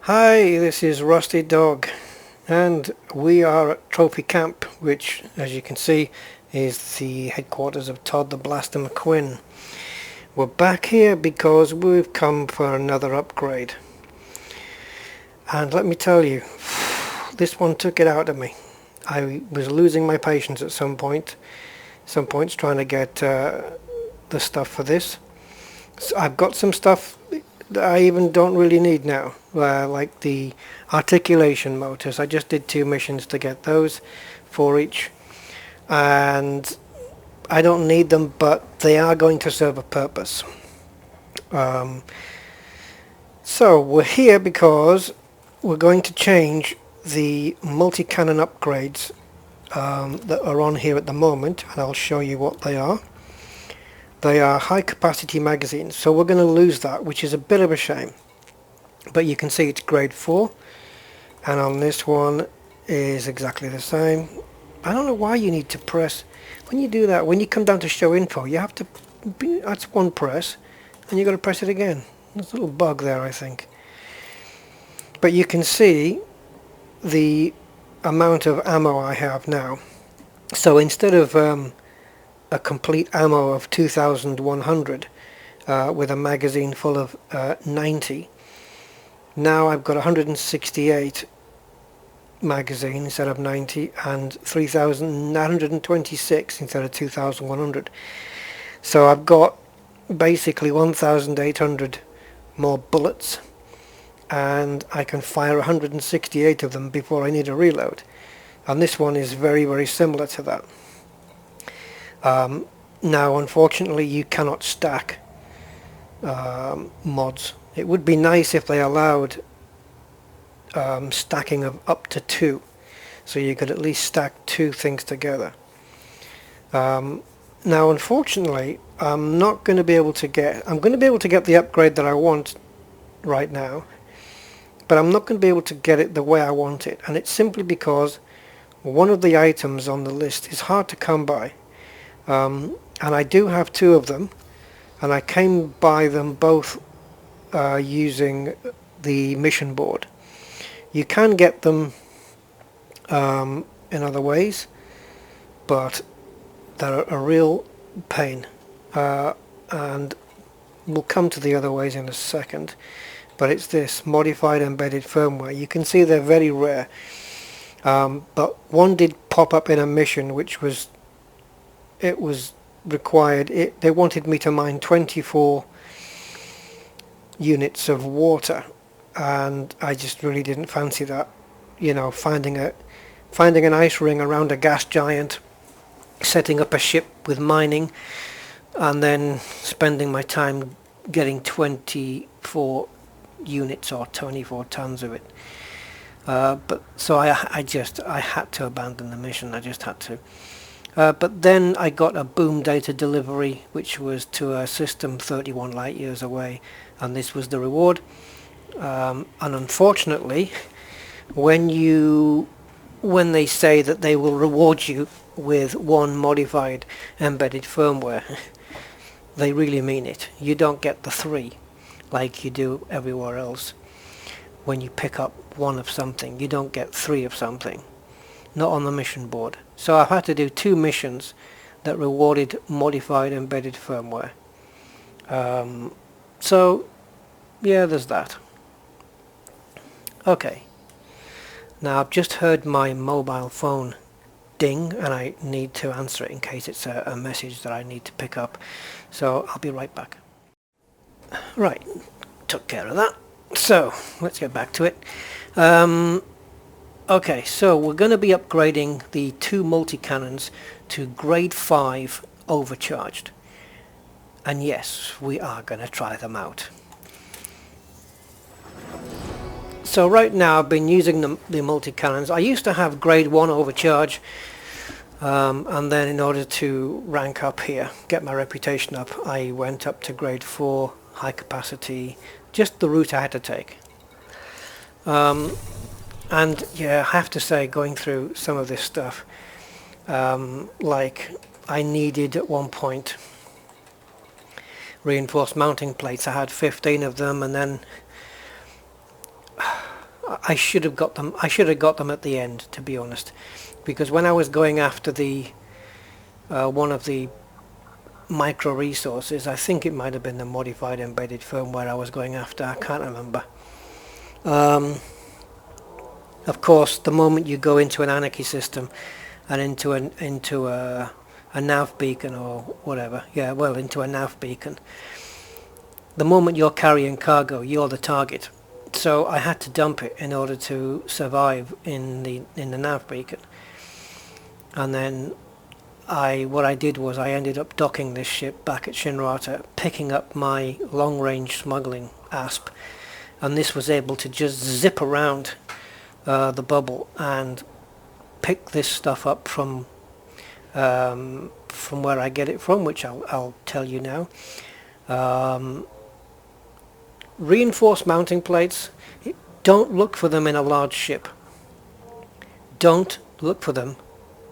Hi, this is Rusty Dog, and we are at Trophy Camp, which, as you can see, is the headquarters of Todd the Blaster McQuinn. We're back here because we've come for another upgrade. And let me tell you, this one took it out of me. I was losing my patience at some points trying to get the stuff for this. So I've got some stuff that I even don't really need now, like the articulation motors. I just did 2 missions to get those, 4 each, and I don't need them, but they are going to serve a purpose. So we're here because we're going to change the multi-cannon upgrades that are on here at the moment, and I'll show you what they are. They are high capacity magazines, so we're going to lose that, which is a bit of a shame. But you can see it's grade 4, and on this one is exactly the same. I don't know why you need to press, when you do that, when you come down to show info, you have to, that's one press, and you've got to press it again. There's a little bug there, I think. But you can see the amount of ammo I have now. So instead of a complete ammo of 2,100 with a magazine full of 90. Now I've got 168 magazine instead of 90 and 3,926 instead of 2,100. So I've got basically 1,800 more bullets, and I can fire 168 of them before I need a reload. And this one is very, very similar to that. Now unfortunately you cannot stack mods. It would be nice if they allowed stacking of up to 2, so you could at least stack 2 things together. Now unfortunately I'm going to be able to get the upgrade that I want right now, but I'm not going to be able to get it the way I want it, and it's simply because one of the items on the list is hard to come by. And I do have 2 of them, and I came by them both using the mission board. You can get them in other ways, but they're a real pain, and we'll come to the other ways in a second. But it's this modified embedded firmware. You can see they're very rare, but one did pop up in a mission which was required. They wanted me to mine 24 units of water, and I just really didn't fancy that. You know, finding an ice ring around a gas giant, setting up a ship with mining, and then spending my time getting 24 units or 24 tons of it. But so I had to abandon the mission. I just had to. But then I got a boom data delivery, which was to a system 31 light years away, and this was the reward. And unfortunately, when they say that they will reward you with 1 modified embedded firmware, they really mean it. You don't get the 3 like you do everywhere else. When you pick up 1 of something, you don't get 3 of something. Not on the mission board. So I've had to do 2 missions that rewarded modified embedded firmware. So yeah, there's that. Okay, now I've just heard my mobile phone ding, and I need to answer it in case it's a message that I need to pick up. So I'll be right back. Right, took care of that. So let's get back to it. Okay, so we're going to be upgrading the 2 multi-cannons to grade 5 overcharged. And yes, we are going to try them out. So right now I've been using the multi-cannons. I used to have grade 1 overcharge, and then in order to rank up here, get my reputation up, I went up to grade 4 high capacity, just the route I had to take. And yeah, I have to say, going through some of this stuff, like I needed at one point reinforced mounting plates. I had 15 of them, and then I should have got them. I should have got them at the end, to be honest, because when I was going after the one of the micro resources, I think it might have been the modified embedded firmware I was going after. I can't remember. Of course, the moment you go into an anarchy system and into a nav beacon or whatever, into a nav beacon, the moment you're carrying cargo, you're the target. So I had to dump it in order to survive in the nav beacon. And then what I did was I ended up docking this ship back at Shinrata, picking up my long-range smuggling asp, and this was able to just zip around the bubble and pick this stuff up from where I get it from, which I'll tell you now. Reinforced mounting plates, don't look for them in a large ship. Don't look for them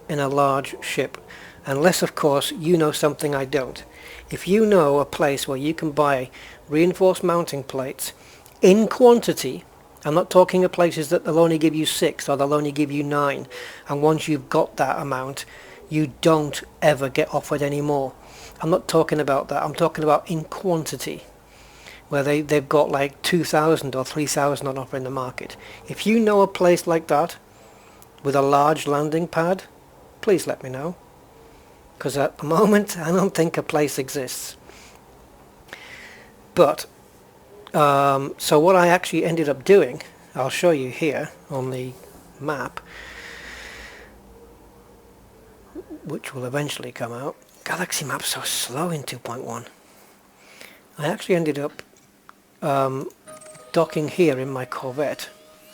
in a large ship, unless of course you know something I don't. If you know a place where you can buy reinforced mounting plates in quantity, I'm not talking of places that they'll only give you 6 or they'll only give you 9, and once you've got that amount you don't ever get offered any more. I'm not talking about that. I'm talking about in quantity, where they've got like 2,000 or 3,000 on offer in the market. If you know a place like that with a large landing pad, please let me know, because at the moment I don't think a place exists. But so what I actually ended up doing, I'll show you here on the map, which will eventually come out. Galaxy Map's so slow in 2.1. I actually ended up docking here in my Corvette.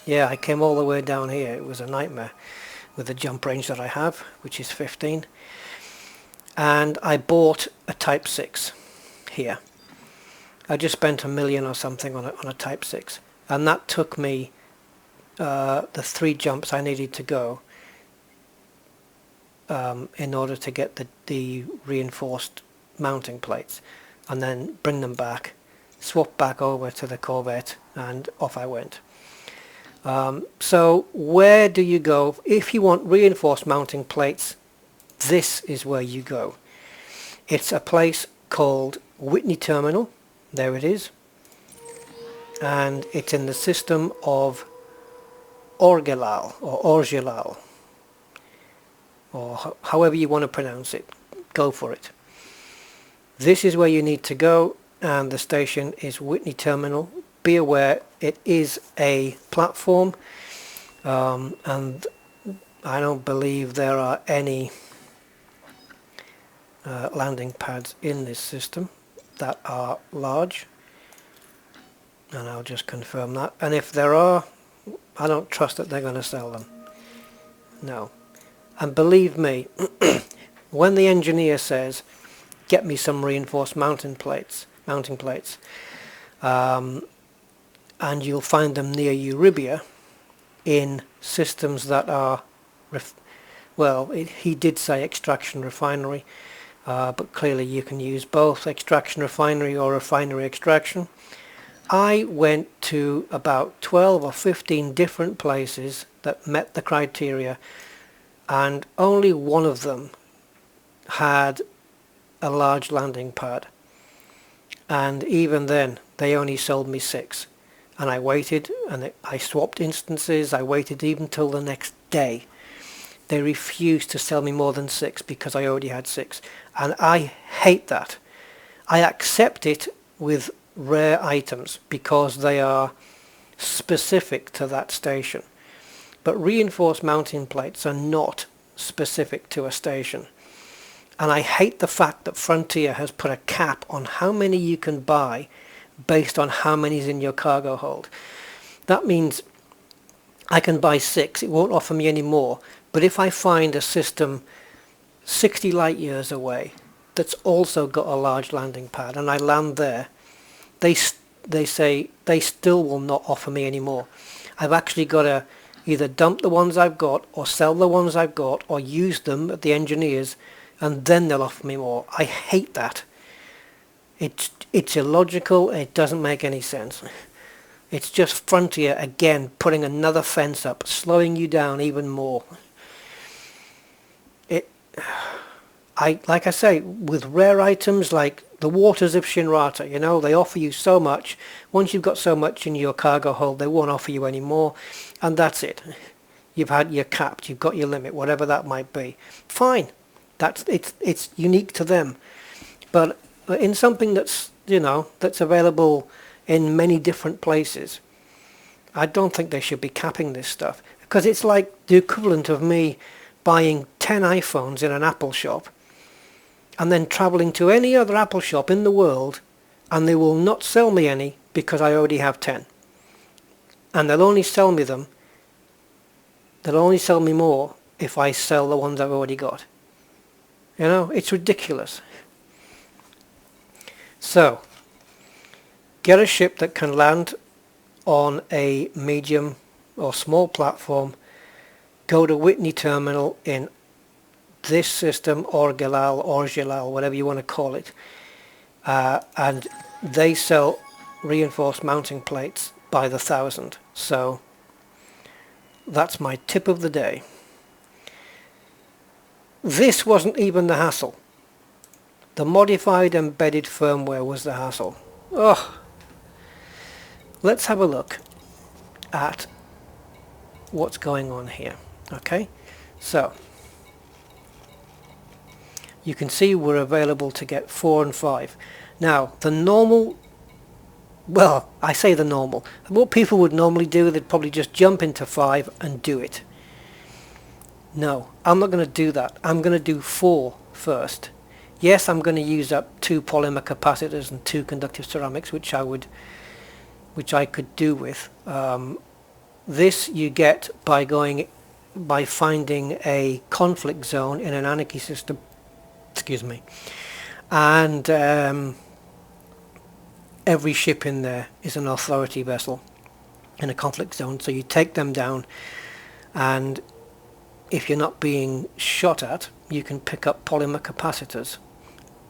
Yeah, I came all the way down here. It was a nightmare with the jump range that I have, which is 15. And I bought a Type 6 here. I just spent $1 million or something on a Type 6, and that took me the 3 jumps I needed to go in order to get the reinforced mounting plates, and then bring them back, swap back over to the Corvette, and off I went. So where do you go if you want reinforced mounting plates? This is where you go. It's a place called Whitney Terminal. There it is, and it's in the system of Orgelal or Orgelal, or however you want to pronounce it. Go for it. This is where you need to go, and the station is Whitney Terminal. Be aware it is a platform, and I don't believe there are any landing pads in this system that are large, and I'll just confirm that. And if there are, I don't trust that they're going to sell them. No. And believe me, when the engineer says get me some reinforced mounting plates, and you'll find them near Euribia in systems that are he did say extraction refinery, but clearly you can use both extraction refinery or refinery extraction. I went to about 12 or 15 different places that met the criteria, and only one of them had a large landing pad, and even then they only sold me 6, and I waited, and I swapped instances. I waited even till the next day. They refused to sell me more than 6 because I already had 6. And I hate that. I accept it with rare items because they are specific to that station. But reinforced mounting plates are not specific to a station. And I hate the fact that Frontier has put a cap on how many you can buy based on how many is in your cargo hold. That means I can buy 6, it won't offer me any more. But if I find a system 60 light years away that's also got a large landing pad and I land there, they say they still will not offer me any more. I've actually got to either dump the ones I've got or sell the ones I've got or use them at the engineers, and then they'll offer me more. I hate that. It's illogical. It doesn't make any sense. It's just Frontier again putting another fence up, slowing you down even more. It, like I say, with rare items like the Waters of Shinrata, you know, they offer you so much. Once you've got so much in your cargo hold, they won't offer you any more, and that's it. You're capped. You've got your limit, whatever that might be. Fine, it's unique to them. But in something that's, you know, that's available in many different places, I don't think they should be capping this stuff, because it's like the equivalent of me buying 10 iPhones in an Apple shop and then travelling to any other Apple shop in the world, and they will not sell me any because I already have 10. And they'll only sell me more if I sell the ones I've already got. You know, it's ridiculous. So, get a ship that can land on a medium or small platform, go to Whitney Terminal in this system, or Jalal, whatever you want to call it, and they sell reinforced mounting plates by the 1,000. So that's my tip of the day. This wasn't even the hassle. The modified embedded firmware was the hassle. Oh, let's have a look at what's going on here. Okay, so you can see we're available to get 4 and 5. Now, the normal, well, I say the normal, what people would normally do, they'd probably just jump into 5 and do it. No, I'm not going to do that. I'm going to do 4 first. Yes, I'm going to use up 2 polymer capacitors and 2 conductive ceramics, which I could do with. This you get by finding a conflict zone in an anarchy system. Excuse me. And every ship in there is an authority vessel in a conflict zone, so you take them down, and if you're not being shot at, you can pick up polymer capacitors.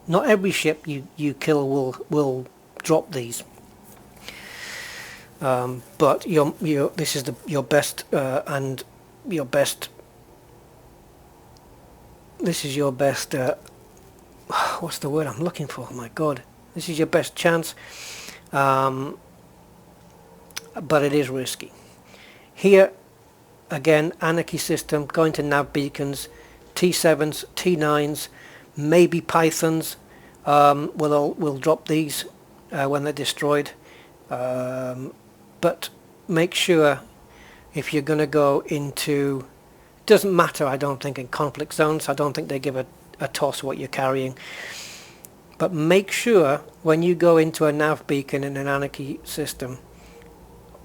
Not every ship you kill will drop these, but this is your best and your best. This is your best. What's the word I'm looking for? Oh my God, this is your best chance, but it is risky. Here, again, anarchy system, going to nav beacons, T7s, T9s, maybe Pythons. Will drop these when they're destroyed, but make sure if you're going to go into, it doesn't matter, I don't think, in conflict zones. I don't think they give a toss what you're carrying, but make sure when you go into a nav beacon in an anarchy system,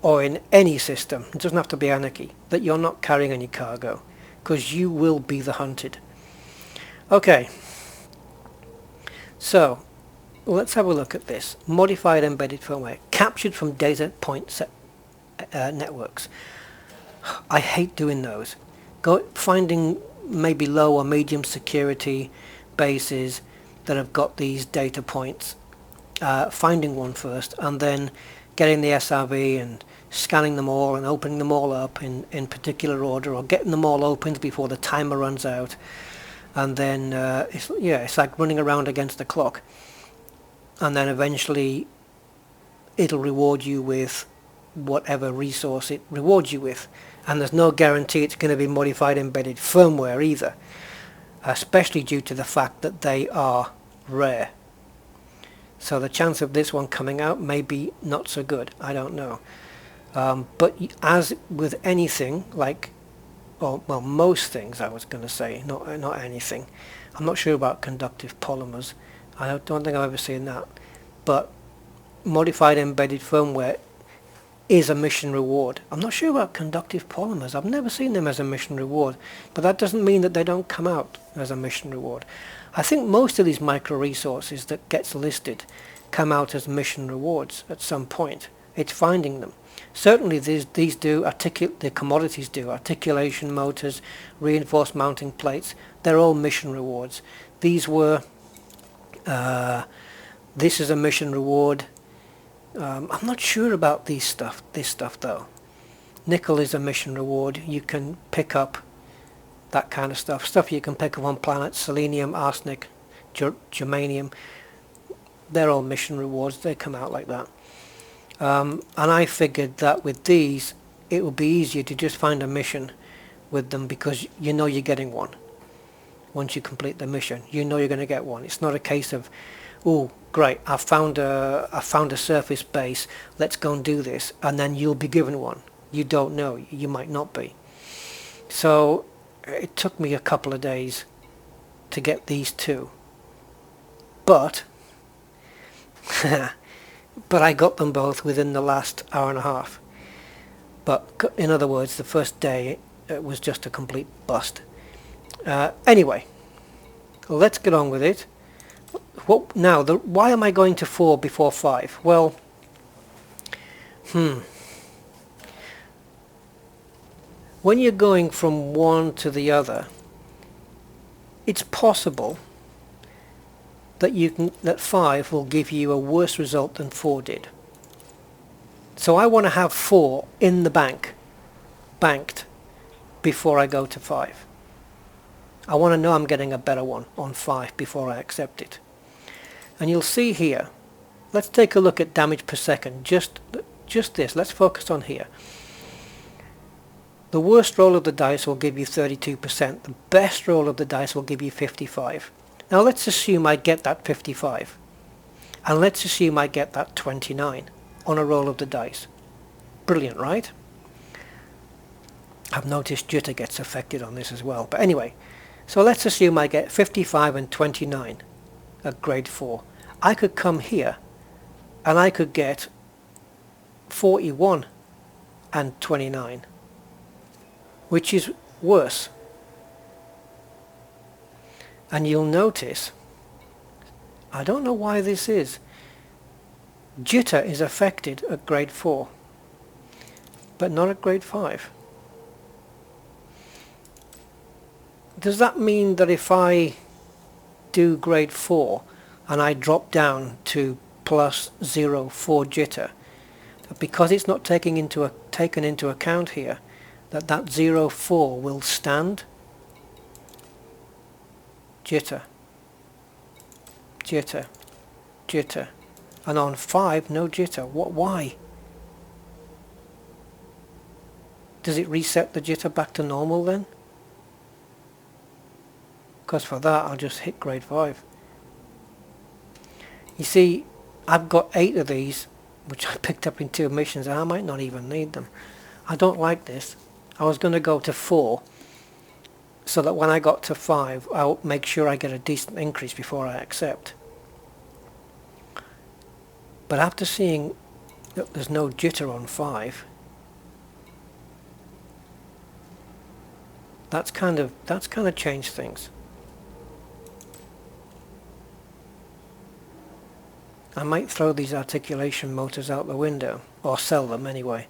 or in any system, it doesn't have to be anarchy, that you're not carrying any cargo, because you will be the hunted. Okay, so let's have a look at this. Modified embedded firmware, captured from data point networks. I hate doing those. Finding maybe low or medium security bases that have got these data points, finding one first, and then getting the SRV and scanning them all and opening them all up in particular order, or getting them all opened before the timer runs out, and then it's like running around against the clock, and then eventually it'll reward you with whatever resource it rewards you with, and there's no guarantee it's going to be modified embedded firmware either, especially due to the fact that they are rare. So the chance of this one coming out may be not so good. I don't know. But as with anything, most things, I was going to say, not anything. I'm not sure about conductive polymers. I don't think I've ever seen that. But modified embedded firmware is a mission reward. I'm not sure about conductive polymers. I've never seen them as a mission reward. But that doesn't mean that they don't come out as a mission reward. I think most of these micro resources that gets listed come out as mission rewards at some point. It's finding them. Certainly these do, the commodities do, articulation motors, reinforced mounting plates, they're all mission rewards. These were, this is a mission reward, I'm not sure about this stuff though. Nickel is a mission reward. You can pick up that kind of stuff you can pick up on planets. Selenium, arsenic, germanium, they're all mission rewards. They come out like that. And I figured that with these it would be easier to just find a mission with them, because you know you're getting one. Once you complete the mission, you know you're going to get one. It's not a case of, oh great, I found a surface base, let's go and do this, and then you'll be given one. You don't know, you might not be. So it took me a couple of days to get these two, but but I got them both within the last hour and a half. But in other words, the first day it was just a complete bust. Anyway, let's get on with it. Why am I going to 4 before 5? Well, when you're going from one to the other, it's possible that 5 will give you a worse result than 4 did. So I want to have 4 in the banked, before I go to 5. I want to know I'm getting a better one on 5 before I accept it. And you'll see here, let's take a look at damage per second, just this, let's focus on here. The worst roll of the dice will give you 32%, the best roll of the dice will give you 55. Now let's assume I get that 55, and let's assume I get that 29 on a roll of the dice. Brilliant, right? I've noticed jitter gets affected on this as well, but anyway, so let's assume I get 55 and 29 at grade 4. I could come here and I could get 41 and 29, which is worse. And you'll notice, I don't know why this is, jitter is affected at grade 4, but not at grade 5. Does that mean that if I do grade 4 and I drop down to plus 0 for jitter, that because it's not taken into account here, that 0.4 will stand? Jitter, jitter, jitter, and on 5 no jitter. Why? Does it reset the jitter back to normal then? Because for that I'll just hit grade 5. You see, I've got 8 of these which I picked up in 2 missions, and I might not even need them. I don't like this. I was going to go to 4 so that when I got to 5 I'll make sure I get a decent increase before I accept. But after seeing that there's no jitter on 5, that's kind of changed things. I might throw these articulation motors out the window, or sell them anyway.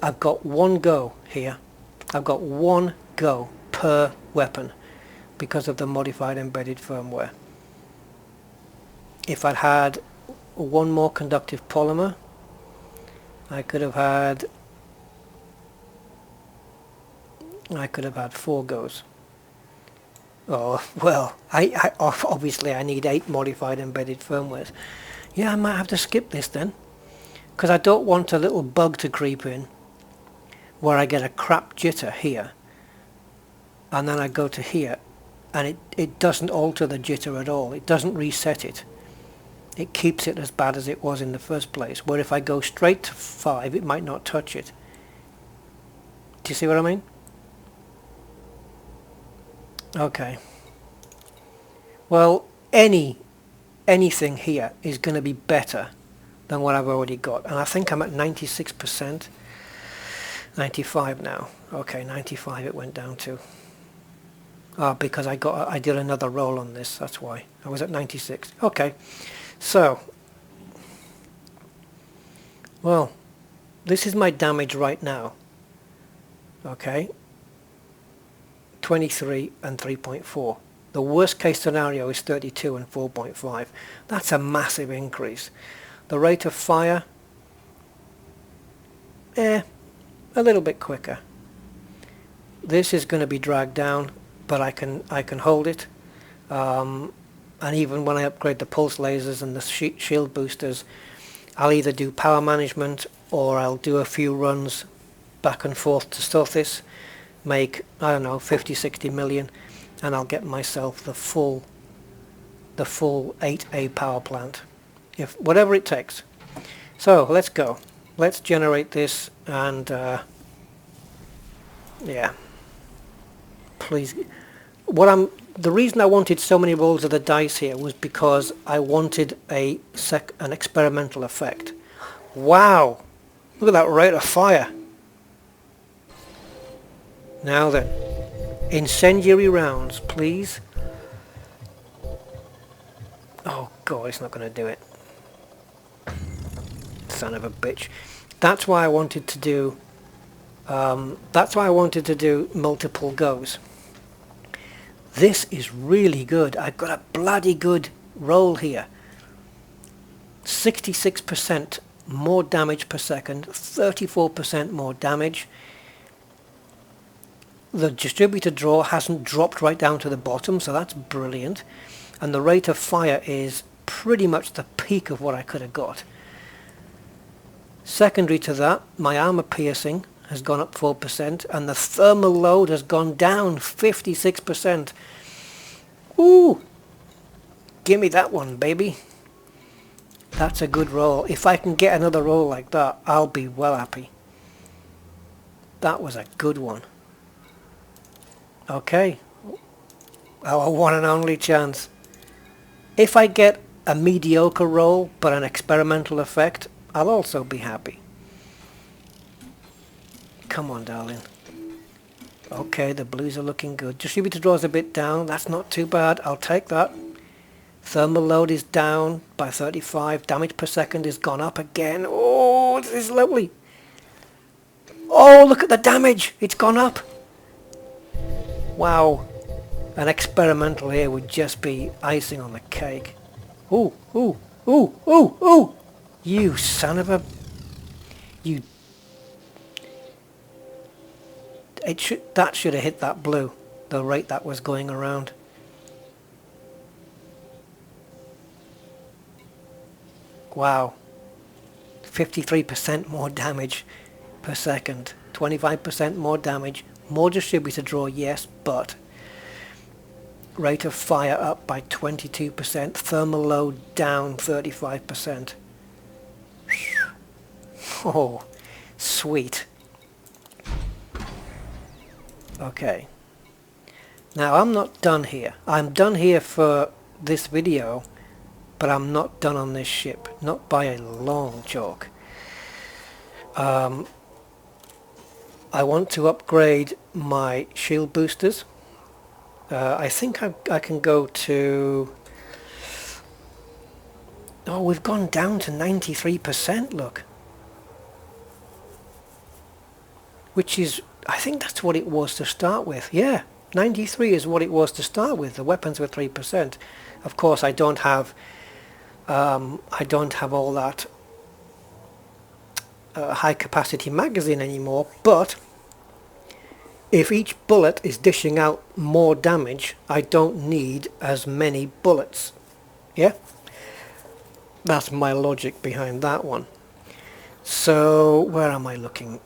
I've got 1 go here. I've got 1 go per weapon because of the modified embedded firmware. If I'd had 1 more conductive polymer, I could have had 4 goes. Oh, well, I obviously I need 8 modified embedded firmwares. Yeah, I might have to skip this then, because I don't want a little bug to creep in where I get a crap jitter here, and then I go to here and it doesn't alter the jitter at all. It doesn't reset it. It keeps it as bad as it was in the first place, where if I go straight to 5 it might not touch it. Do you see what I mean? Okay. Well, anything here is going to be better than what I've already got, and I think I'm at 96%. 95 now. Okay, 95 it went down to. Because I did another roll on this, that's why. I was at 96. Okay. So, well, this is my damage right now. Okay. 23 and 3.4. The worst case scenario is 32 and 4.5. That's a massive increase. The rate of fire, a little bit quicker. This is going to be dragged down, but I can hold it. And even when I upgrade the pulse lasers and the shield boosters, I'll either do power management or I'll do a few runs back and forth to stuff this, make, I don't know, 50-60 million, and I'll get myself the full 8A power plant, if whatever it takes. So let's go. Let's generate this, and yeah, please. The reason I wanted so many rolls of the dice here was because I wanted an experimental effect. Wow, look at that rate of fire. Now then, incendiary rounds, please. Oh God, it's not going to do it. Son of a bitch. That's why I wanted to do. Multiple goes. This is really good. I've got a bloody good roll here. 66% more damage per second, 34% more damage. The distributor draw hasn't dropped right down to the bottom, so that's brilliant. And the rate of fire is pretty much the peak of what I could have got. Secondary to that, my armor piercing has gone up 4%, and the thermal load has gone down 56%. Ooh! Gimme that one, baby. That's a good roll. If I can get another roll like that, I'll be well happy. That was a good one. Okay. Our one and only chance. If I get a mediocre roll, but an experimental effect, I'll also be happy. Come on, darling. Okay, the blues are looking good. Distributor draw's a bit down. That's not too bad. I'll take that. Thermal load is down by 35. Damage per second has gone up again. Oh, this is lovely. Oh, look at the damage. It's gone up. Wow. An experimental here would just be icing on the cake. Ooh, ooh, ooh, ooh, ooh. You son of a... You... That should have hit that blue, the rate that was going around. Wow. 53% more damage per second. 25% more damage. More distributor draw, yes, but rate of fire up by 22%. Thermal load down 35%. Oh, sweet. Okay. Now I'm not done here. I'm done here for this video, but I'm not done on this ship. Not by a long chalk. I want to upgrade my shield boosters. I think I can go to... Oh, we've gone down to 93%, look. Which is... I think that's what it was to start with. Yeah, 93 is what it was to start with. The weapons were 3%. Of course, I don't have all that high capacity magazine anymore. But if each bullet is dishing out more damage, I don't need as many bullets. Yeah, that's my logic behind that one. So where am I looking?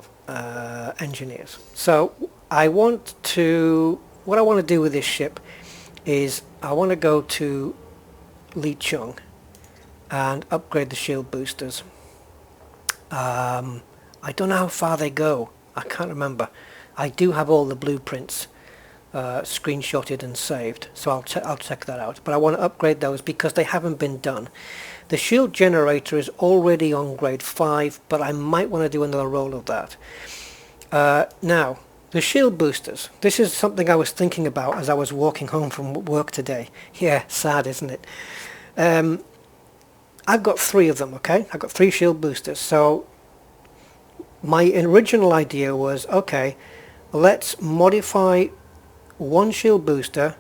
Engineers. So what I want to do with this ship is I want to go to Lee Chung and upgrade the shield boosters. I don't know how far they go. I can't remember. I do have all the blueprints screenshotted and saved, so I'll check that out. But I want to upgrade those because they haven't been done. The shield generator is already on grade 5, but I might want to do another roll of that. Now, the shield boosters. This is something I was thinking about as I was walking home from work today. Yeah, sad, isn't it? I've got 3 of them, okay? I've got 3 shield boosters. So my original idea was, okay, let's modify one shield booster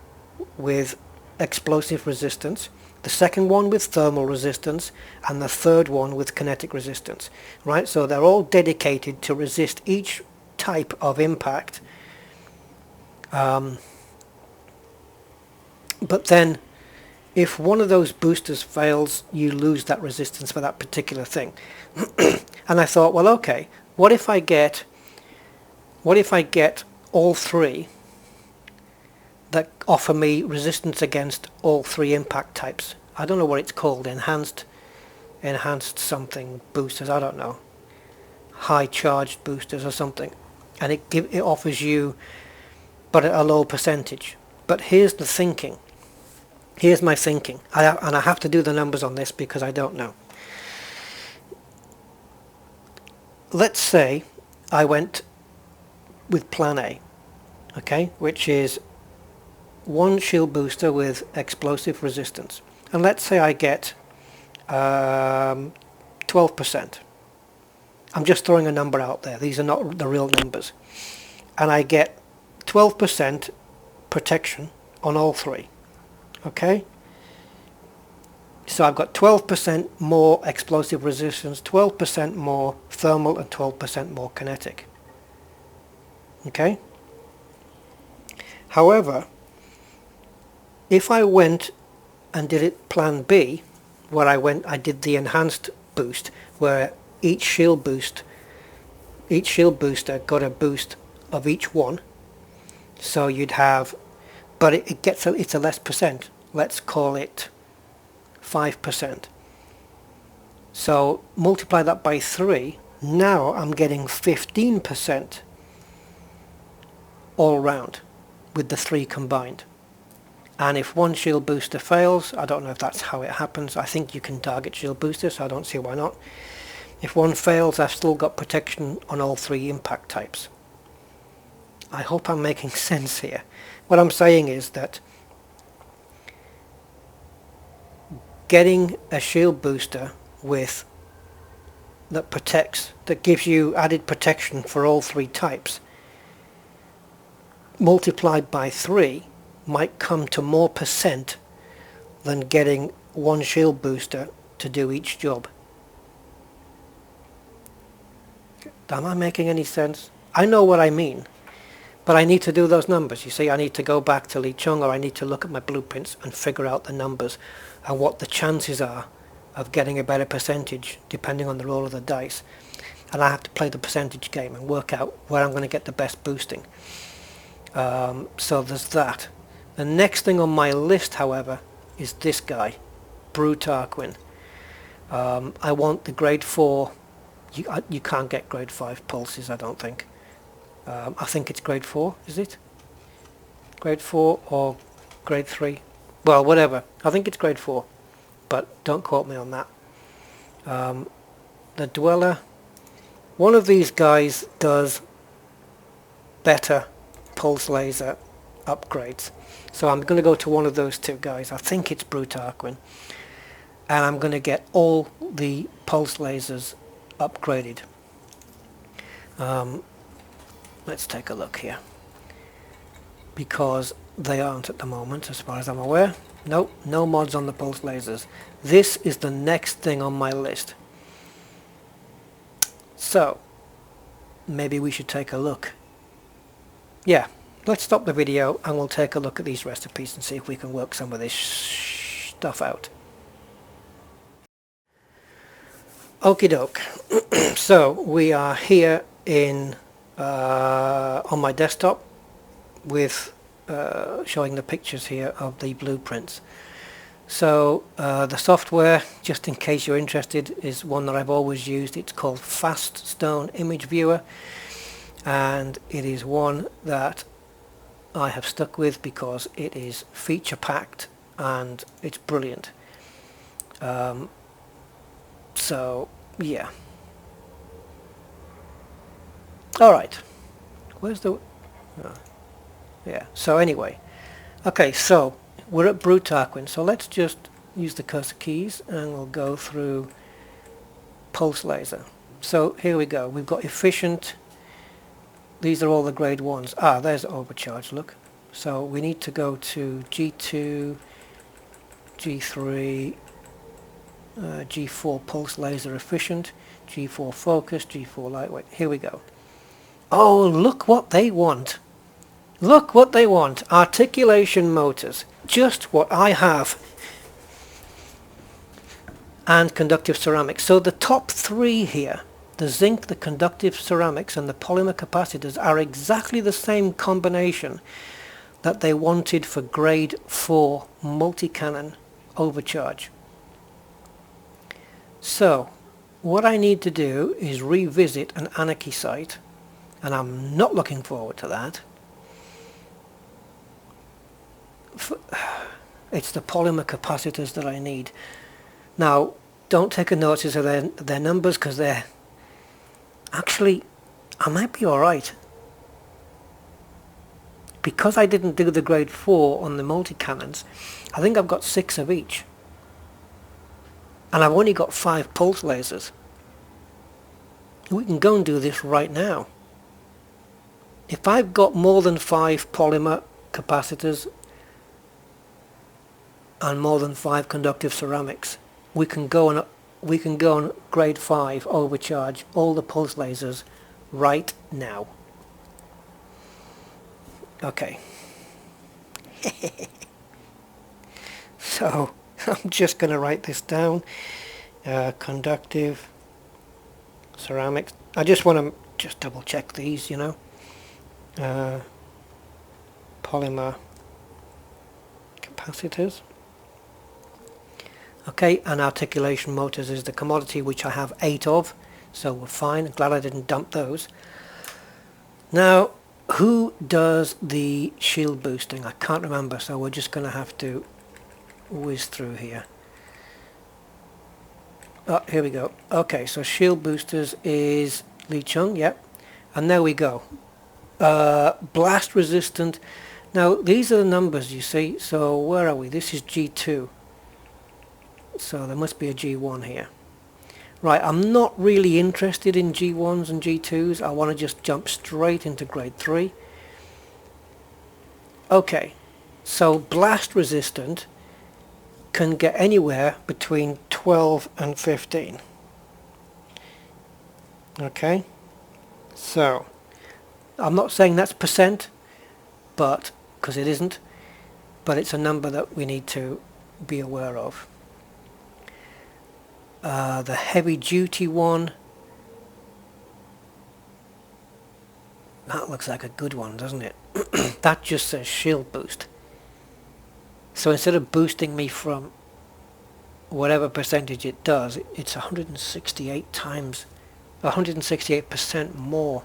with explosive resistance, the second one with thermal resistance, and the third one with kinetic resistance, right? So they're all dedicated to resist each type of impact. But then if one of those boosters fails, you lose that resistance for that particular thing. And I thought, well, okay, what if I get all three that offer me resistance against all three impact types? I don't know what it's called, enhanced something boosters, I don't know, high charged boosters or something, and it offers you, but at a low percentage. But here's the thinking. Here's my thinking, and I have to do the numbers on this because I don't know. Let's say I went with plan A, okay, which is one shield booster with explosive resistance, and let's say I get 12%. I'm just throwing a number out there, these are not the real numbers, and I get 12% protection on all three. Okay, so I've got 12% more explosive resistance, 12% more thermal, and 12% more kinetic. Okay, however, if I went and did it plan B, where I did the enhanced boost, where each shield booster got a boost of each one, so you'd have, but it's a less percent. Let's call it 5%. So multiply that by 3. Now I'm getting 15% all round with the 3 combined. And if one shield booster fails, I don't know if that's how it happens. I think you can target shield boosters, so I don't see why not. If one fails, I've still got protection on all 3 impact types. I hope I'm making sense here. What I'm saying is that getting a shield booster that gives you added protection for all 3 types, multiplied by 3, might come to more percent than getting one shield booster to do each job. Am I making any sense? I know what I mean, but I need to do those numbers. You see, I need to go back to Lee Chung, or I need to look at my blueprints and figure out the numbers and what the chances are of getting a better percentage depending on the roll of the dice. And I have to play the percentage game and work out where I'm going to get the best boosting. So there's that. The next thing on my list, however, is this guy, Brew Tarquin. I want the grade 4. You can't get grade 5 pulses, I don't think. I think it's grade 4, is it? Grade 4 or grade 3? Well, whatever. I think it's grade 4, but don't quote me on that. The Dweller, one of these guys does better pulse laser upgrades. So I'm going to go to one of those 2 guys. I think it's Brew Tarquin. And I'm going to get all the pulse lasers upgraded. Let's take a look here, because they aren't at the moment as far as I'm aware. Nope, no mods on the pulse lasers. This is the next thing on my list. So maybe we should take a look. Yeah, let's stop the video and we'll take a look at these recipes and see if we can work some of this stuff out. Okie doke. So we are here in on my desktop with showing the pictures here of the blueprints. So the software, just in case you're interested, is one that I've always used. It's called Faststone Image Viewer, and it is one that I have stuck with because it is feature packed and it's brilliant. So yeah. Alright, where's the... yeah, so anyway. Okay, so we're at Brew Tarquin, so let's just use the cursor keys and we'll go through pulse laser. So here we go, we've got efficient, these are all the grade 1s. Ah, there's overcharge, look. So we need to go to G2, G3, G4 pulse laser efficient, G4 focus, G4 lightweight. Here we go. Oh, look what they want. Look what they want. Articulation motors. Just what I have. And conductive ceramics. So the top three here, the zinc, the conductive ceramics and the polymer capacitors, are exactly the same combination that they wanted for grade 4 multi-cannon overcharge. So what I need to do is revisit an Anarchy site, and I'm not looking forward to that. It's the polymer capacitors that I need. Now, don't take a notice of their numbers, because they're actually, I might be alright. Because I didn't do the grade 4 on the multi-cannons, I think I've got 6 of each. And I've only got 5 pulse lasers. We can go and do this right now. If I've got more than 5 polymer capacitors and more than 5 conductive ceramics, we can go on grade 5 overcharge all the pulse lasers right now. Okay. So I'm just going to write this down. Conductive ceramics. I just want to just double check these, you know. Polymer capacitors. Okay, and articulation motors is the commodity, which I have 8 of, so we're fine. I'm glad I didn't dump those. Now, who does the shield boosting? I can't remember, so we're just going to have to whiz through here. Oh, here we go. Okay, so shield boosters is Lee Chung, yep. And there we go. Blast resistant. Now, these are the numbers, you see. So, where are we? This is G2. So, there must be a G1 here. Right, I'm not really interested in G1s and G2s. I want to just jump straight into grade 3. Okay, so blast resistant can get anywhere between 12 and 15. Okay, so I'm not saying that's percent, but because it isn't, but it's a number that we need to be aware of. The heavy duty one, that looks like a good one, doesn't it? That just says shield boost. So instead of boosting me from whatever percentage it does, it's 168 times, 168% more.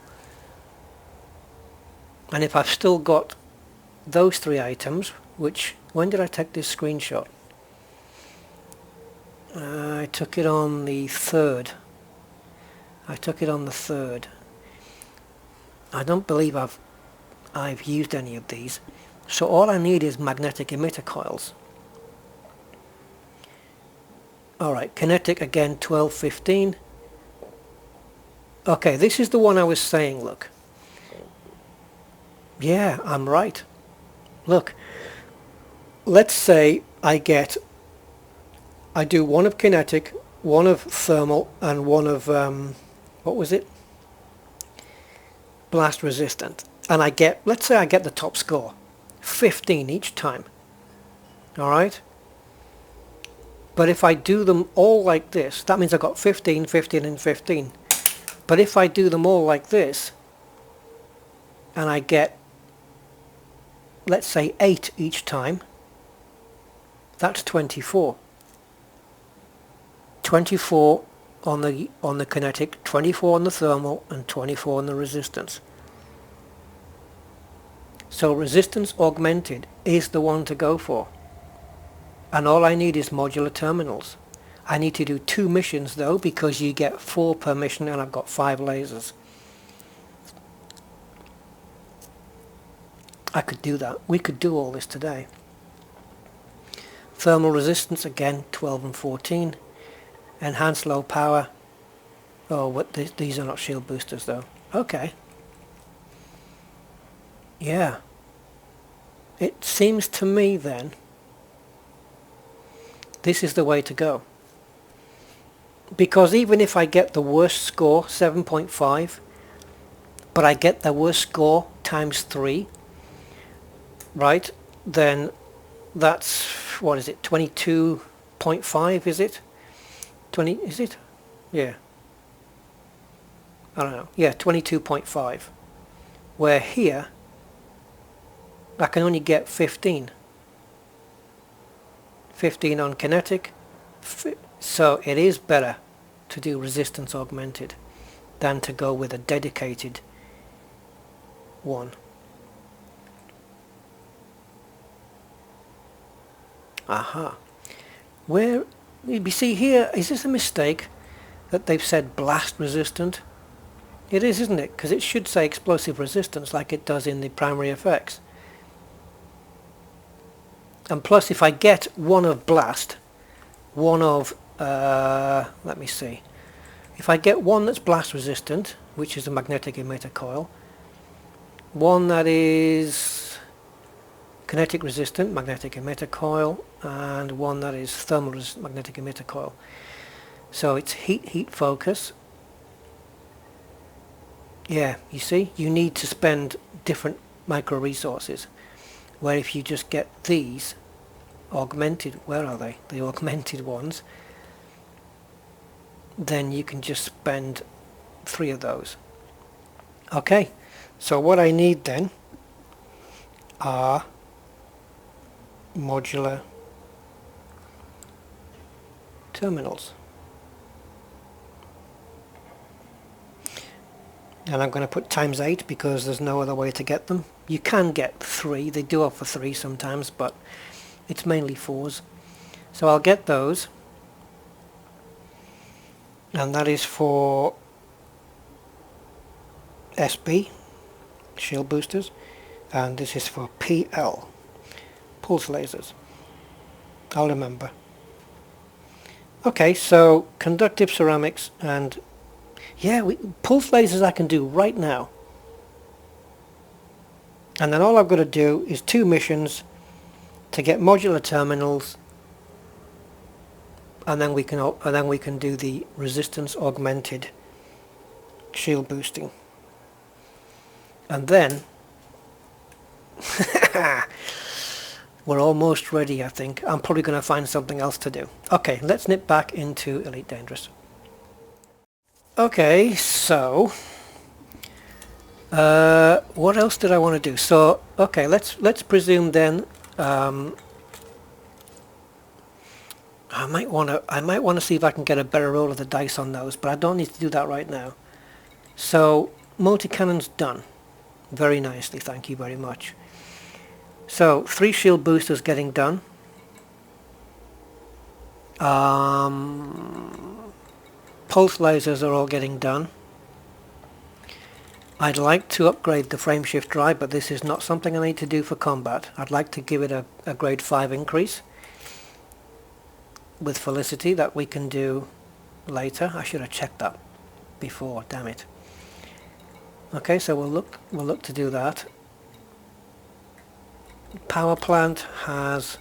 And if I've still got those 3 items, which, when did I take this screenshot? I took it on the 3rd. I don't believe I've used any of these. So all I need is magnetic emitter coils. Alright, kinetic again 12-15. Okay, this is the one I was saying, look. Yeah, I'm right. Look, let's say I do one of kinetic, one of thermal, and one of, what was it? Blast resistant. And I get, let's say I get the top score. 15 each time. Alright? But if I do them all like this, that means I got 15, 15, and 15. But if I do them all like this, and I get, let's say 8 each time, that's 24. 24 on the kinetic, 24 on the thermal, and 24 on the resistance. So resistance augmented is the one to go for. And all I need is modular terminals. I need to do 2 missions though, because you get 4 per mission, and I've got 5 lasers. I could do that. We could do all this today. Thermal resistance again, 12 and 14. Enhanced low power. Oh, these are not shield boosters though. Okay. Yeah. It seems to me then this is the way to go. Because even if I get the worst score, 7.5, but I get the worst score times 3, right, then that's, what is it, 22.5, is it? 20, is it? Yeah. I don't know. Yeah, 22.5. Where here, I can only get 15. 15 on kinetic. So it is better to do resistance augmented than to go with a dedicated one. Aha. Where, you see here, is this a mistake that they've said blast resistant? It is, isn't it? Because it should say explosive resistance like it does in the primary effects. And plus, if I get one of blast, one of, let me see, if I get one that's blast resistant, which is a magnetic emitter coil, one that is kinetic resistant, magnetic emitter coil, and one that is thermal magnetic emitter coil. So it's heat focus. Yeah, you see, you need to spend different micro resources, where if you just get these augmented, where are they? The augmented ones, then you can just spend 3 of those. Okay, so what I need then are modular terminals. And I'm going to put times 8 because there's no other way to get them. You can get 3, they do offer 3 sometimes, but it's mainly 4s. So I'll get those, and that is for SB, shield boosters, and this is for PL, pulse lasers. I'll remember. Okay, so conductive ceramics, and yeah, pulse lasers I can do right now. And then all I've got to do is 2 missions to get modular terminals, and then we can do the resistance augmented shield boosting. And then we're almost ready, I think. I'm probably going to find something else to do. Okay, let's nip back into Elite Dangerous. Okay, so what else did I want to do? So okay, let's presume then I might want to see if I can get a better roll of the dice on those, but I don't need to do that right now. So multi-cannon's done very nicely, thank you very much. So 3 shield boosters getting done. Pulse lasers are all getting done. I'd like to upgrade the frameshift drive, but this is not something I need to do for combat. I'd like to give it a grade 5 increase with Felicity that we can do later. I should have checked that before, damn it. Okay, so we'll look to do that. Power plant has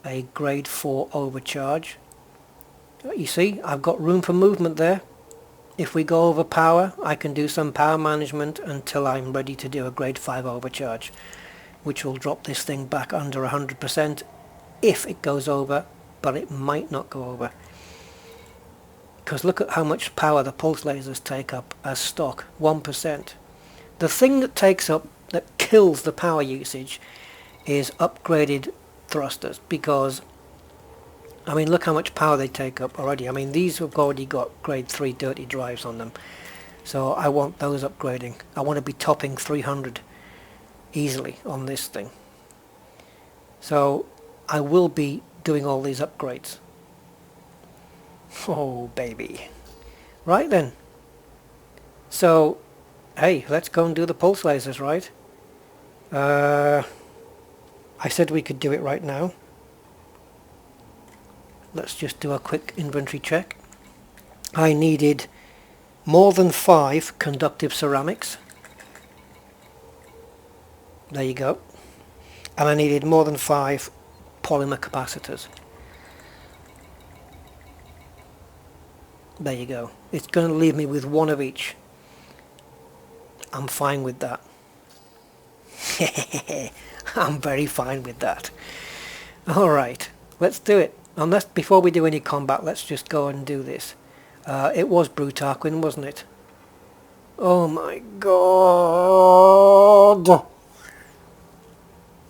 a grade 4 overcharge. You see, I've got room for movement there. If we go over power, I can do some power management until I'm ready to do a grade 5 overcharge, which will drop this thing back under 100% if it goes over, but it might not go over. Because look at how much power the pulse lasers take up as stock, 1%. The thing that kills the power usage is upgraded thrusters, because I mean, look how much power they take up already. I mean, these have already got grade 3 dirty drives on them. So I want those upgrading. I want to be topping 300 easily on this thing. So I will be doing all these upgrades. Oh, baby. Right then. So, hey, let's go and do the pulse lasers, right? I said we could do it right now. Let's just do a quick inventory check. I needed more than 5 conductive ceramics. There you go. And I needed more than 5 polymer capacitors. There you go. It's going to leave me with 1 of each. I'm fine with that. I'm very fine with that. Alright, let's do it. Unless, before we do any combat, let's just go and do this. It was Brute Tarquin, wasn't it? Oh my god!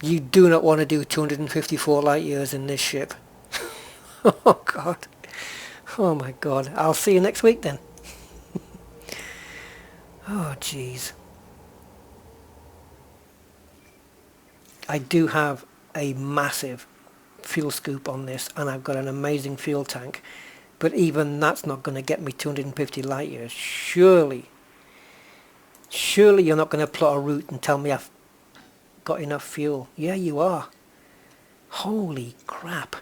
You do not want to do 254 light years in this ship. Oh god. Oh my god. I'll see you next week then. Oh jeez. I do have a massive fuel scoop on this, and I've got an amazing fuel tank, but even that's not going to get me 250 light years. Surely you're not going to plot a route and tell me I've got enough fuel. Yeah, you are. Holy crap.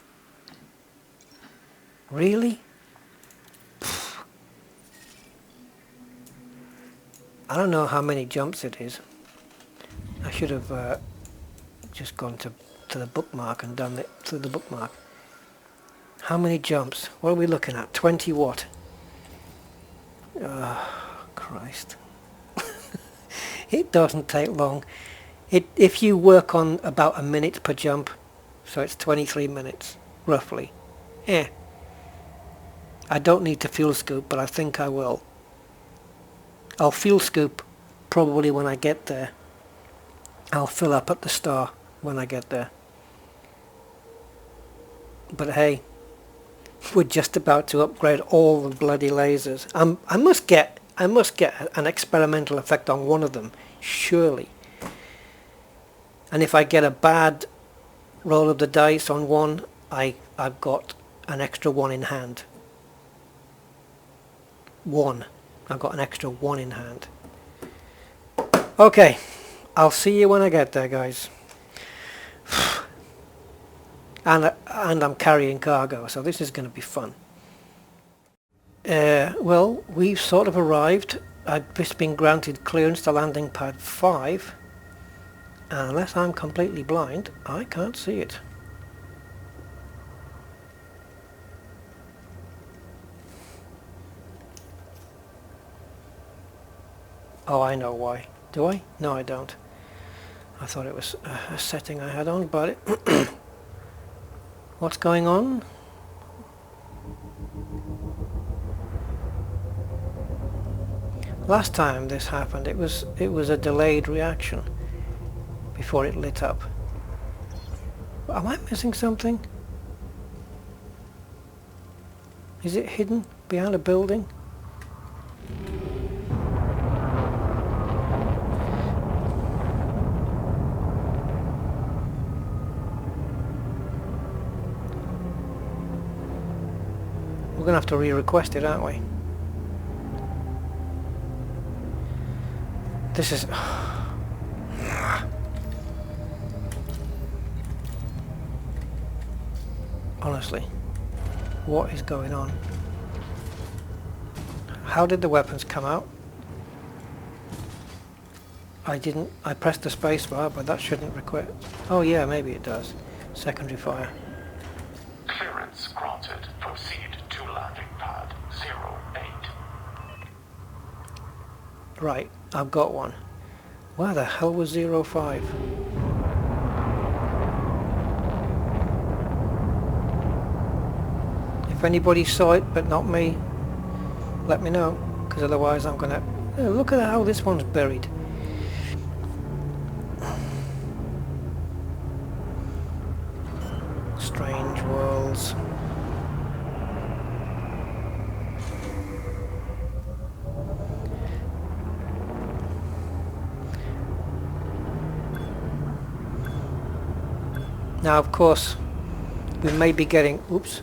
Really? I don't know how many jumps it is. I should have just gone to the bookmark and done it through the bookmark. How many jumps? What are we looking at? 20 what? Oh, Christ. It doesn't take long. If you work on about a minute per jump, so it's 23 minutes, roughly. I don't need to fuel scoop, but I think I will. I'll fuel scoop probably when I get there. I'll fill up at the star when I get there. But hey, we're just about to upgrade all the bloody lasers. I must get an experimental effect on one of them, surely. And if I get a bad roll of the dice on one, I've got an extra 1 in hand. 1. I've got an extra 1 in hand. Okay, I'll see you when I get there, guys. And I'm carrying cargo, so this is going to be fun. Well, we've sort of arrived. I've just been granted clearance to landing pad 5. And unless I'm completely blind, I can't see it. Oh, I know why. Do I? No, I don't. I thought it was a setting I had on, but what's going on? Last time this happened, it was a delayed reaction before it lit up. Am I missing something? Is it hidden behind a building? We're going to have to re-request it, aren't we? This is... Honestly, what is going on? How did the weapons come out? I pressed the space bar, but that shouldn't require... Oh yeah, maybe it does. Secondary fire. Clearance granted. Proceed to landing pad 08. Right, I've got one. Where the hell was 05? If anybody saw it but not me, let me know, because otherwise I'm gonna... Oh, look at how this one's buried. Strange worlds. Now, of course, we may be getting... Oops.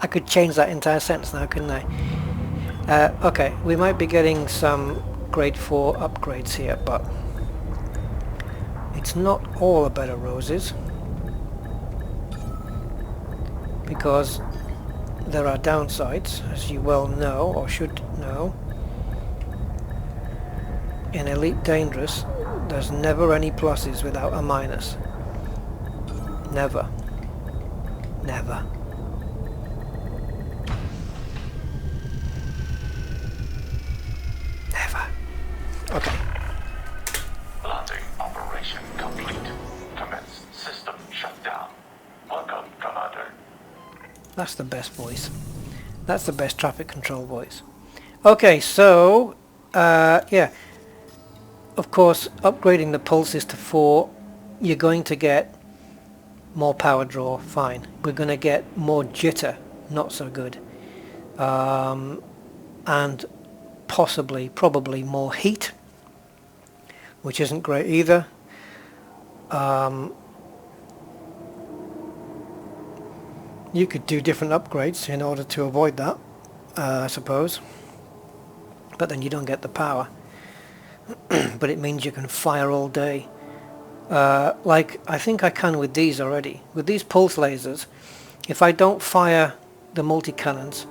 I could change that entire sentence now, couldn't I? Okay, we might be getting some grade 4 upgrades here, but it's not all a bed of roses, because there are downsides, as you well know, or should know. in Elite Dangerous, there's never any pluses without a minus. Never. Never. Never. Okay. Landing operation complete. Commence system shutdown. Welcome, Commander. That's the best voice. That's the best traffic control voice. Okay, so, yeah. Of course, upgrading the pulses to 4, you're going to get more power draw, fine. We're going to get more jitter, not so good. And probably more heat, which isn't great either. You could do different upgrades in order to avoid that, I suppose. But then you don't get the power. But it means you can fire all day. Like, I think I can with these already. With these pulse lasers, if I don't fire the multi-cannons,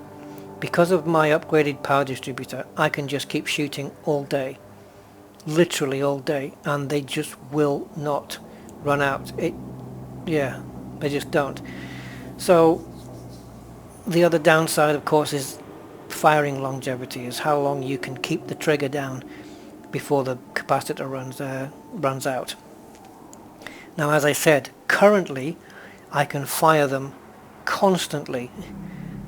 because of my upgraded power distributor, I can just keep shooting all day. Literally all day. And they just will not run out. Yeah, they just don't. So, the other downside, of course, is firing longevity, is how long you can keep the trigger down before the capacitor runs out. Now, as I said, currently I can fire them constantly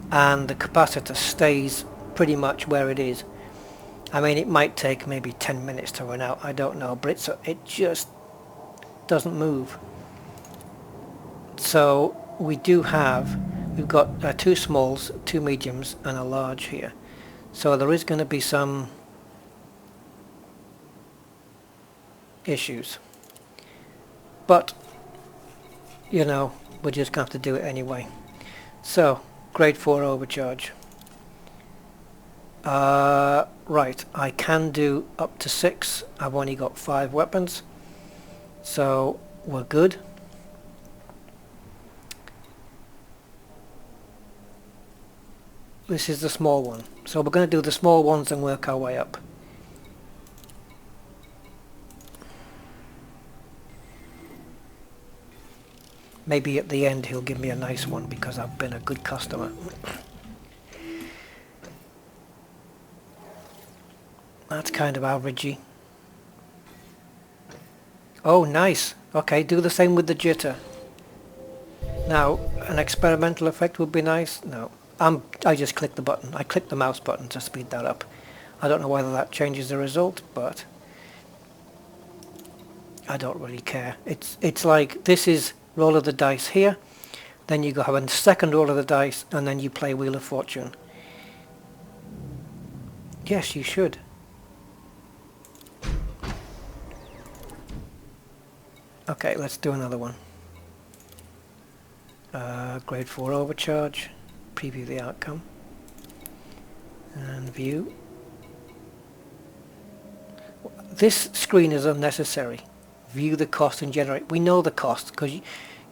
and the capacitor stays pretty much where it is. I mean, it might take maybe 10 minutes to run out, I don't know, but it just doesn't move. So we've got 2 smalls, 2 mediums and a large here. So there is going to be some issues. But, you know, we're just going to have to do it anyway. So, grade 4 overcharge. Right, I can do up to 6. I've only got 5 weapons. So, we're good. This is the small one. So we're going to do the small ones and work our way up. Maybe at the end he'll give me a nice one because I've been a good customer. That's kind of averagey. Oh, nice. Okay, do the same with the jitter. Now, an experimental effect would be nice. No, I just clicked the button. I clicked the mouse button to speed that up. I don't know whether that changes the result, but I don't really care. It's like this is roll of the dice here, then you go have a second roll of the dice, and then you play Wheel of Fortune. Yes, you should. Okay, let's do another one. Grade 4 overcharge. Preview the outcome. And view. This screen is unnecessary. View the cost and generate. We know the cost because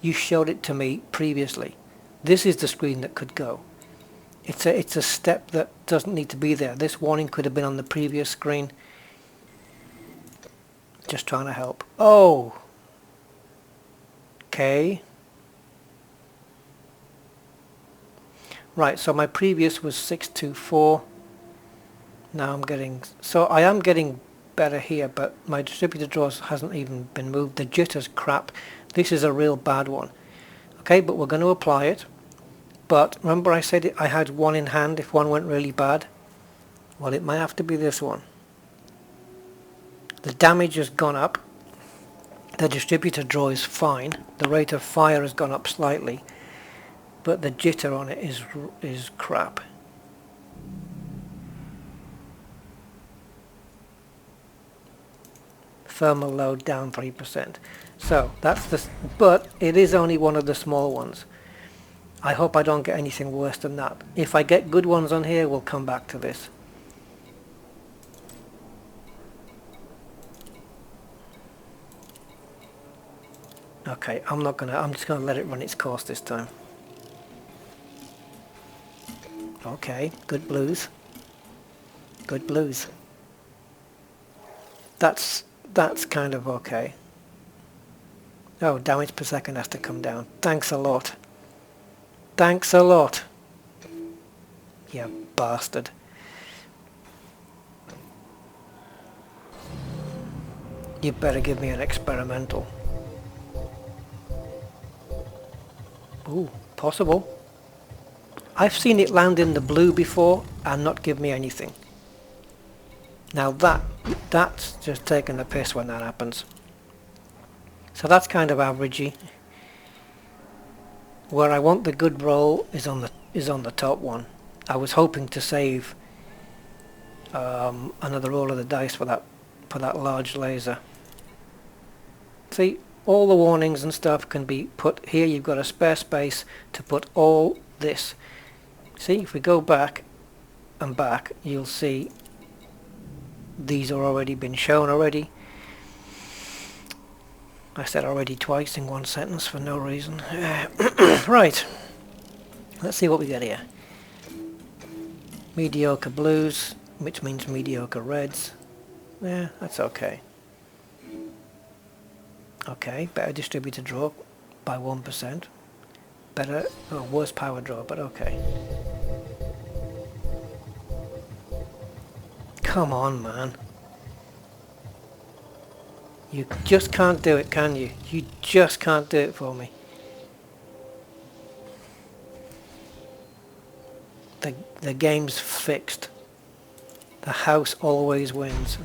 you showed it to me previously. This is the screen that could go. It's a step that doesn't need to be there. This warning could have been on the previous screen. Just trying to help. Oh! Okay. Right, so my previous was 624. Now I'm getting... So I am getting better here, but my distributor draws hasn't even been moved. The jitter's crap. This is a real bad one. Okay, but we're going to apply it. But remember I said I had one in hand if one went really bad? Well, it might have to be this one. The damage has gone up. The distributor draw is fine. The rate of fire has gone up slightly. But the jitter on it is crap. Thermal load down 3%. So that's the... But it is only one of the small ones. I hope I don't get anything worse than that. If I get good ones on here, we'll come back to this. Okay, I'm just gonna let it run its course this time. Okay, good blues. Good blues. That's kind of okay. Oh, damage per second has to come down. Thanks a lot. Thanks a lot. You bastard. You better give me an experimental. Ooh, possible. I've seen it land in the blue before and not give me anything. Now that's just taking the piss when that happens. So that's kind of averagey. Where I want the good roll is on the top one. I was hoping to save another roll of the dice for that large laser. See, all the warnings and stuff can be put here. You've got a spare space to put all this. See, if we go back and back, you'll see these are already been shown already. I said already twice in one sentence for no reason. Right, let's see what we get here. Mediocre blues, which means mediocre reds. Yeah, that's okay. Okay, better distributor draw by 1%. Better, worse power draw, but okay. Come on, man. You just can't do it, can you? You just can't do it for me. The game's fixed. The house always wins.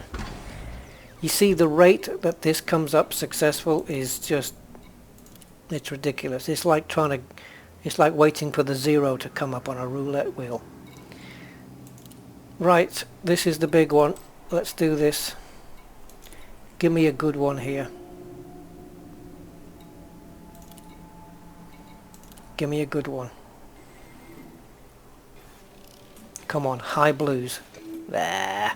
You see, the rate that this comes up successful is just, it's ridiculous. It's like waiting for the 0 to come up on a roulette wheel. Right, this is the big one. Let's do this. Give me a good one here. Give me a good one. Come on, high blues. There.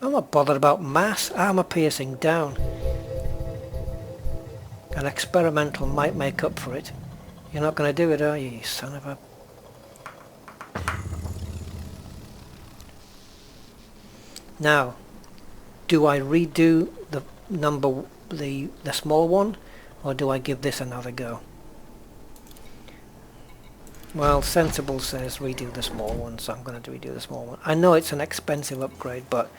I'm not bothered about mass. Armor piercing down. An experimental might make up for it. You're not going to do it, are you, you son of a... Now, do I redo the small one, or do I give this another go? Well, Sensible says redo the small one, so I'm going to redo the small one. I know it's an expensive upgrade, but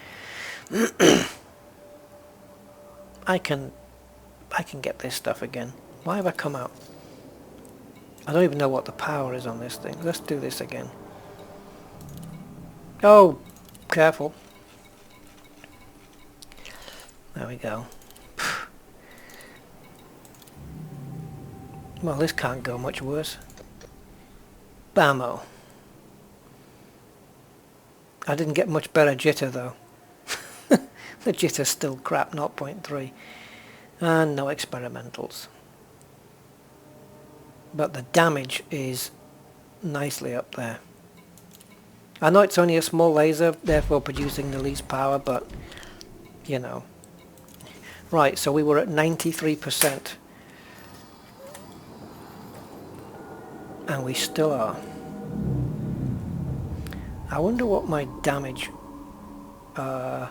I can get this stuff again. Why have I come out? I don't even know what the power is on this thing. Let's do this again. Oh, careful. There we go. Well, this can't go much worse. Bammo. I didn't get much better jitter though. The jitter's still crap, 0.3. And no experimentals. But the damage is nicely up there. I know it's only a small laser, therefore producing the least power, but you know. Right, so we were at 93%. And we still are. I wonder what my damage per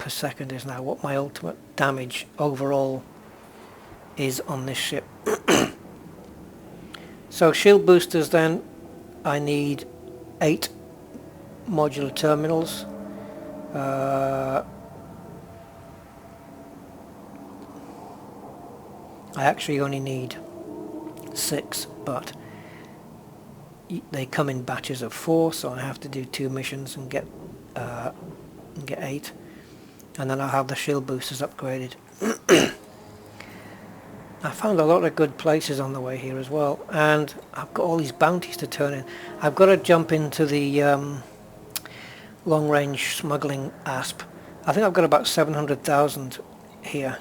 second is now, what my ultimate damage overall is on this ship. So shield boosters then, I need 8 modular terminals. I actually only need 6, but they come in batches of 4, so I have to do 2 missions and get 8, and then I'll have the shield boosters upgraded. I found a lot of good places on the way here as well, and I've got all these bounties to turn in. I've got to jump into the long-range smuggling ASP. I think I've got about 700,000 here,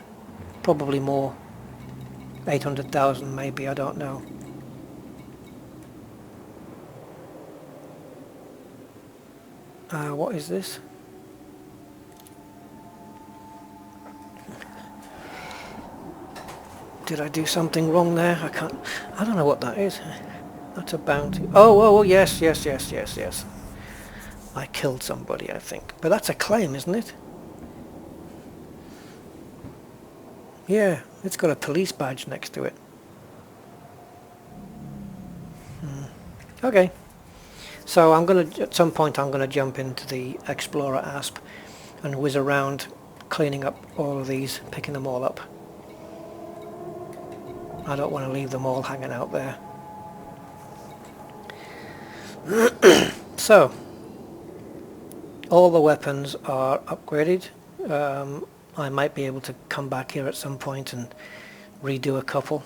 probably more. 800,000 maybe, I don't know. What is this? Did I do something wrong there? I don't know what that is. That's a bounty. Oh, yes, yes, yes, yes, yes. I killed somebody, I think. But that's a claim, isn't it? Yeah, it's got a police badge next to it. Okay. So I'm gonna, at some point I'm gonna jump into the Explorer ASP and whiz around cleaning up all of these, picking them all up. I don't want to leave them all hanging out there. So, all the weapons are upgraded. I might be able to come back here at some point and redo a couple.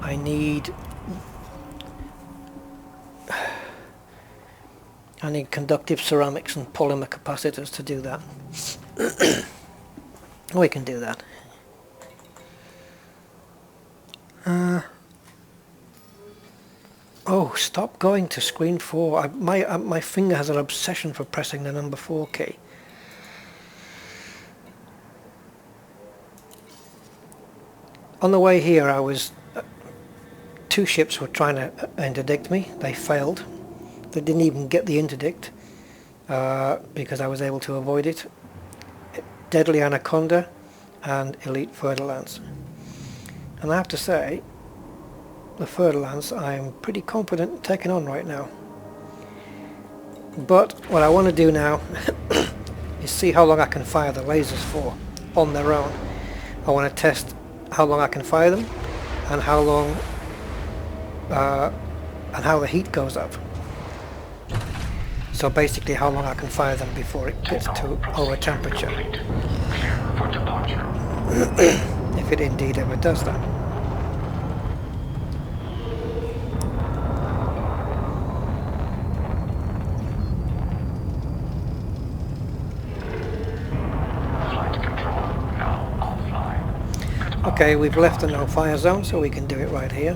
I need conductive ceramics and polymer capacitors to do that. We can do that. Oh, stop going to screen 4. My finger has an obsession for pressing the number 4 key. On the way here, I was... two ships were trying to interdict me. They failed. They didn't even get the interdict because I was able to avoid it. Deadly Anaconda and Elite Fer-de-Lance. And I have to say, the Fer-de-Lance I'm pretty confident in taking on right now. But what I want to do now is see how long I can fire the lasers for on their own. I want to test how long I can fire them and how long and how the heat goes up. So basically how long I can fire them before it gets to over temperature. Clear for departure. If it indeed ever does that. Flight control now offline. Okay, we've left the no fire zone, so we can do it right here.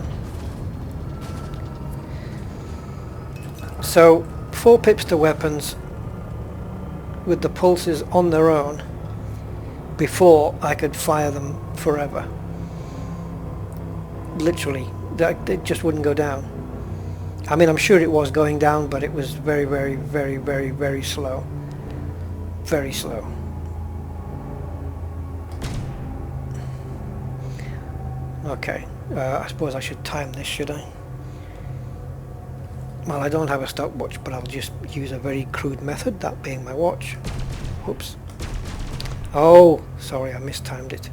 So 4 pips to weapons with the pulses on their own before I could fire them forever. Literally, it just wouldn't go down. I mean, I'm sure it was going down, but it was very, very, very, very, very slow. Very slow. Okay, I suppose I should time this, should I? Well, I don't have a stopwatch, but I'll just use a very crude method, that being my watch. Whoops. Oh, sorry, I mistimed it.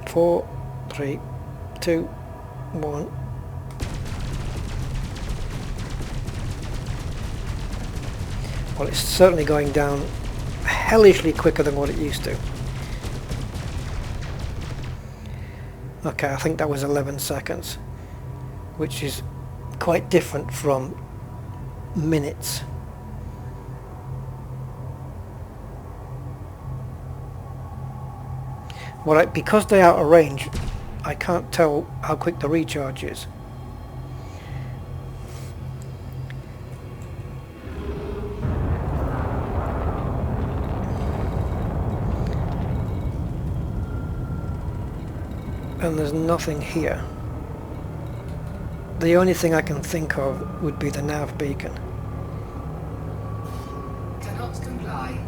4, 3, 2, 1. Well, it's certainly going down hellishly quicker than what it used to. Okay, I think that was 11 seconds. Which is quite different from minutes. Well, because they're out of range, I can't tell how quick the recharge is. And there's nothing here. The only thing I can think of would be the nav beacon. Cannot comply.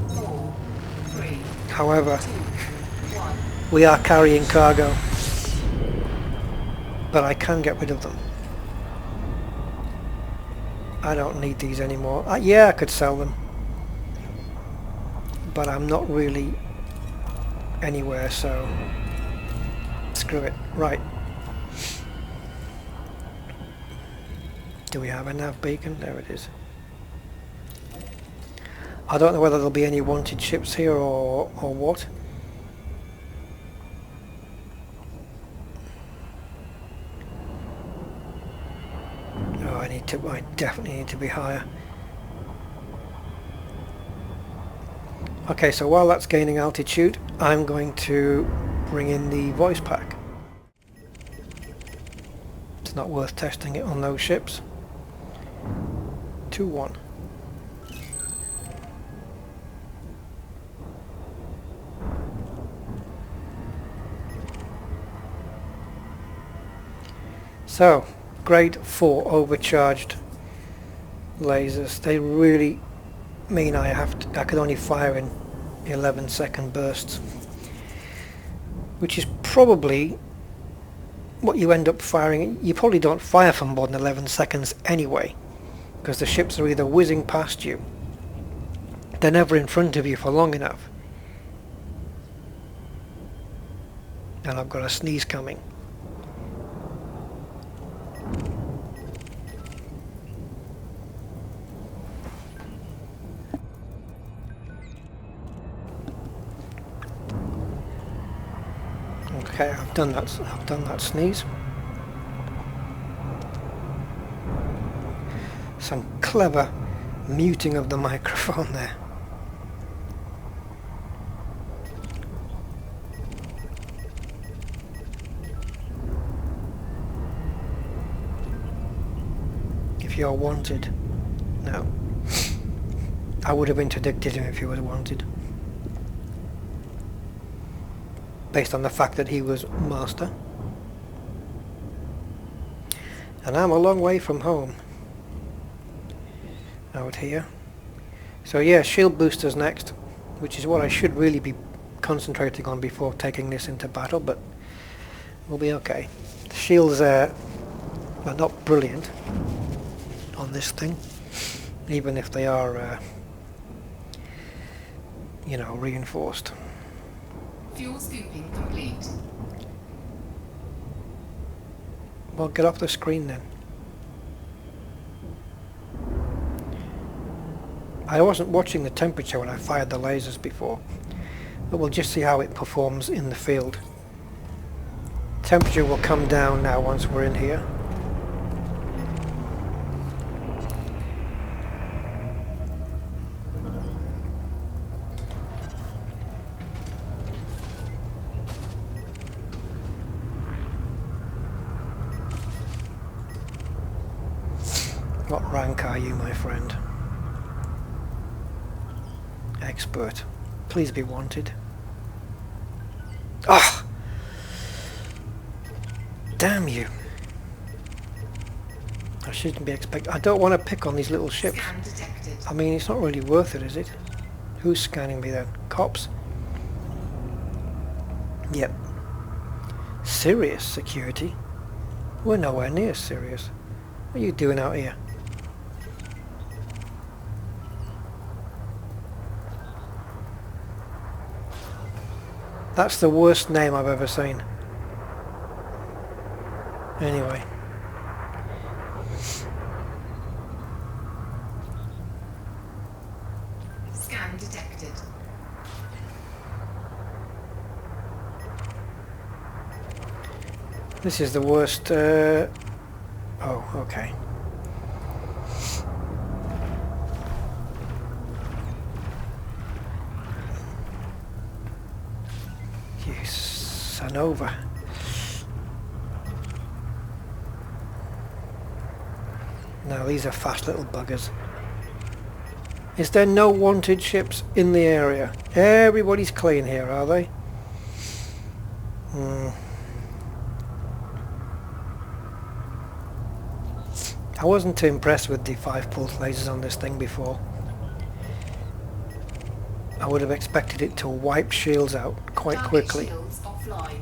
Four, three, However, 2, 1. we are carrying cargo, but I can get rid of them. I don't need these anymore. Yeah, I could sell them, but I'm not really anywhere, so screw it. Right. Do we have a nav beacon? There it is. I don't know whether there'll be any wanted ships here or what. Oh, I definitely need to be higher. Okay, so while that's gaining altitude, I'm going to bring in the voice pack. It's not worth testing it on those ships. 2-1. So, grade 4 overcharged lasers. They really mean I could only fire in 11-second bursts, which is probably what you end up firing. You probably don't fire for more than 11 seconds anyway, because the ships are either whizzing past you, they're never in front of you for long enough. And I've got a sneeze coming. Okay, I've done that sneeze. Some clever muting of the microphone there. If you're wanted. No. I would have interdicted him if he was wanted. Based on the fact that he was master. And I'm a long way from home. Out here. So yeah, shield boosters next, which is what I should really be concentrating on before taking this into battle, but we'll be okay. The shields are not brilliant on this thing, even if they are, you know, reinforced. Fuel scooping complete. Well, get off the screen then. I wasn't watching the temperature when I fired the lasers before, but we'll just see how it performs in the field. Temperature will come down now once we're in here. What rank are you, my friend? Expert. Please be wanted. Ah! Damn you. I shouldn't be I don't want to pick on these little ships. Scan detected. I mean, it's not really worth it, is it? Who's scanning me then? Cops? Yep. Serious security? We're nowhere near serious. What are you doing out here? That's the worst name I've ever seen. Anyway. Scan detected. This is the worst, oh, okay. You son over. Now these are fast little buggers. Is there no wanted ships in the area? Everybody's clean here, are they? I wasn't too impressed with the 5-pulse lasers on this thing before. I would have expected it to wipe shields out quite Target quickly. shields offline.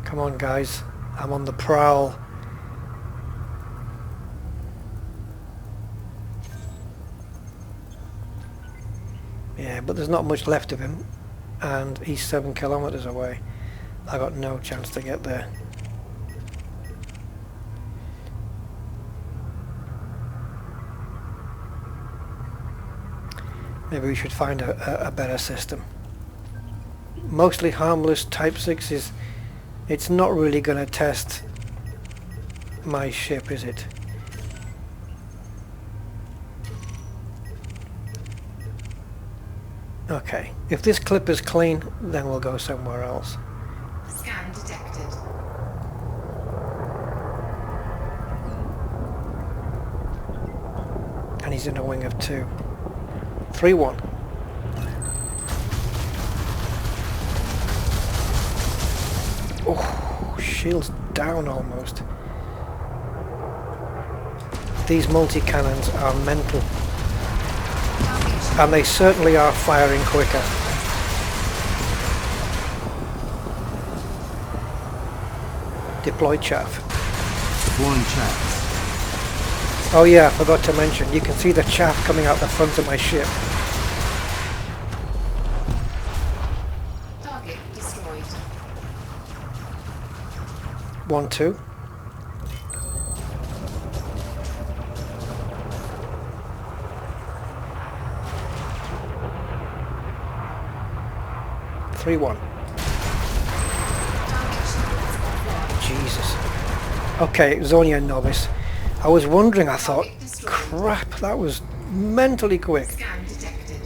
Come on guys, I'm on the prowl. Yeah, but there's not much left of him, and he's 7 kilometers away. I got no chance to get there. Maybe we should find a better system. Mostly harmless Type 6 is... It's not really going to test my ship, is it? Okay, if this clip is clean, then we'll go somewhere else. Scan detected. And he's in a wing of 2. 3-1. Oh, shield's down almost. These multi-cannons are mental. And they certainly are firing quicker. Deploy chaff. Deploying chaff. Oh yeah, I forgot to mention, you can see the chaff coming out the front of my ship. Target destroyed. 1-2. Three one. Target shields offline. Jesus. Okay, it was only a novice. I was wondering, I thought, Target destroyed. crap, that was mentally quick. Scan detected.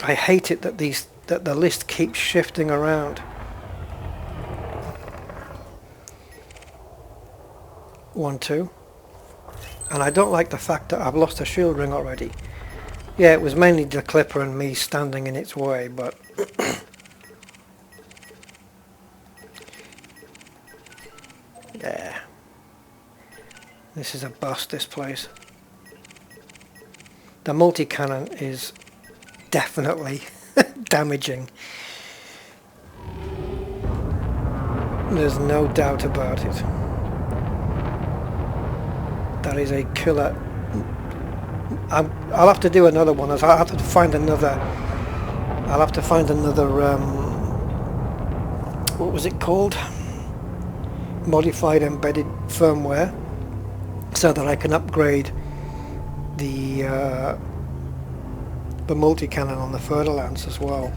I hate it that the list keeps shifting around. 1-2. And I don't like the fact that I've lost a shield ring already. Yeah, it was mainly the clipper and me standing in its way, but yeah. This is a bust, this place. The multi-cannon is definitely damaging. There's no doubt about it. That is a killer. I'll have to do another one. I'll have to find another. I'll have to find another. What was it called? Modified embedded firmware, so that I can upgrade the multi-cannon on the Federlands as well.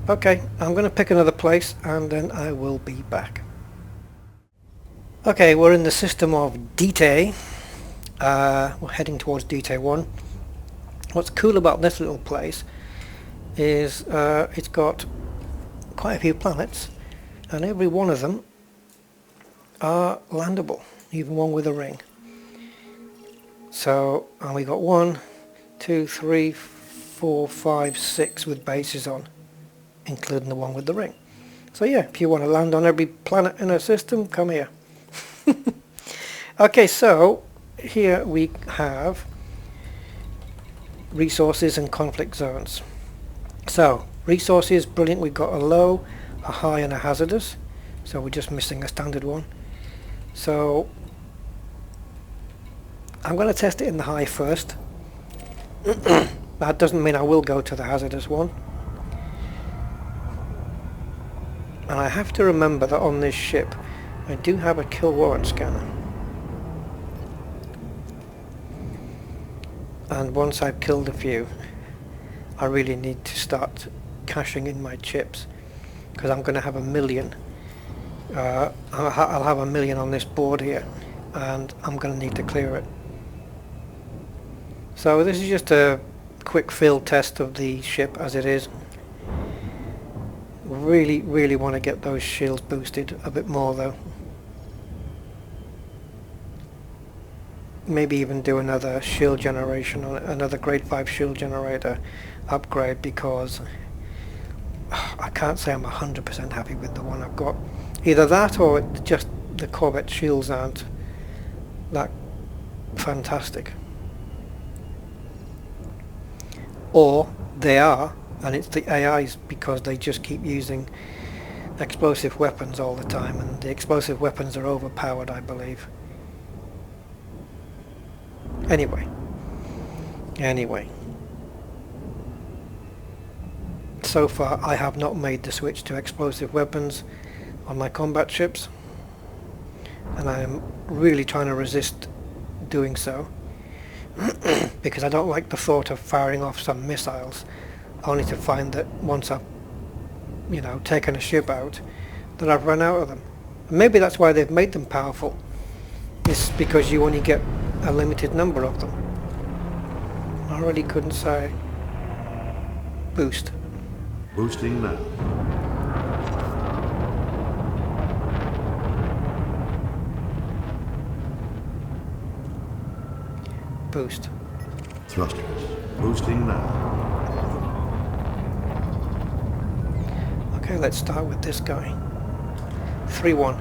Okay, I'm going to pick another place and then I will be back. Okay, we're in the system of DT. We're heading towards DT 1. What's cool about this little place is it's got quite a few planets, and every one of them are landable, even one with a ring. So, and we got 1, 2, 3, 4, 5, 6 with bases on, including the one with the ring. So yeah, if you want to land on every planet in our system, come here. Okay, so here we have resources and conflict zones. So resources, brilliant. We've got a low, a high and a hazardous, so we're just missing a standard one. So I'm going to test it in the high first. That doesn't mean I will go to the hazardous one. And I have to remember that on this ship I do have a kill warrant scanner. And once I've killed a few, I really need to start cashing in my chips, because I'm going to have 1 million. I'll have 1 million on this board here, and I'm going to need to clear it. So this is just a quick field test of the ship as it is. Really want to get those shields boosted a bit more though. Maybe even do another shield generation on it, another grade 5 shield generator upgrade, because I can't say I'm 100% happy with the one I've got. Either that or just the Corvette shields aren't that fantastic. Or they are, and it's the AIs, because they just keep using explosive weapons all the time, and the explosive weapons are overpowered, I believe. Anyway. So far I have not made the switch to explosive weapons on my combat ships, and I am really trying to resist doing so. Because I don't like the thought of firing off some missiles, only to find that once I've, taken a ship out, that I've run out of them. And maybe that's why they've made them powerful. It's because you only get a limited number of them. I really couldn't say. Boost. Boosting now. Boost. Thrusters. Boosting now. Okay, let's start with this guy. 3-1.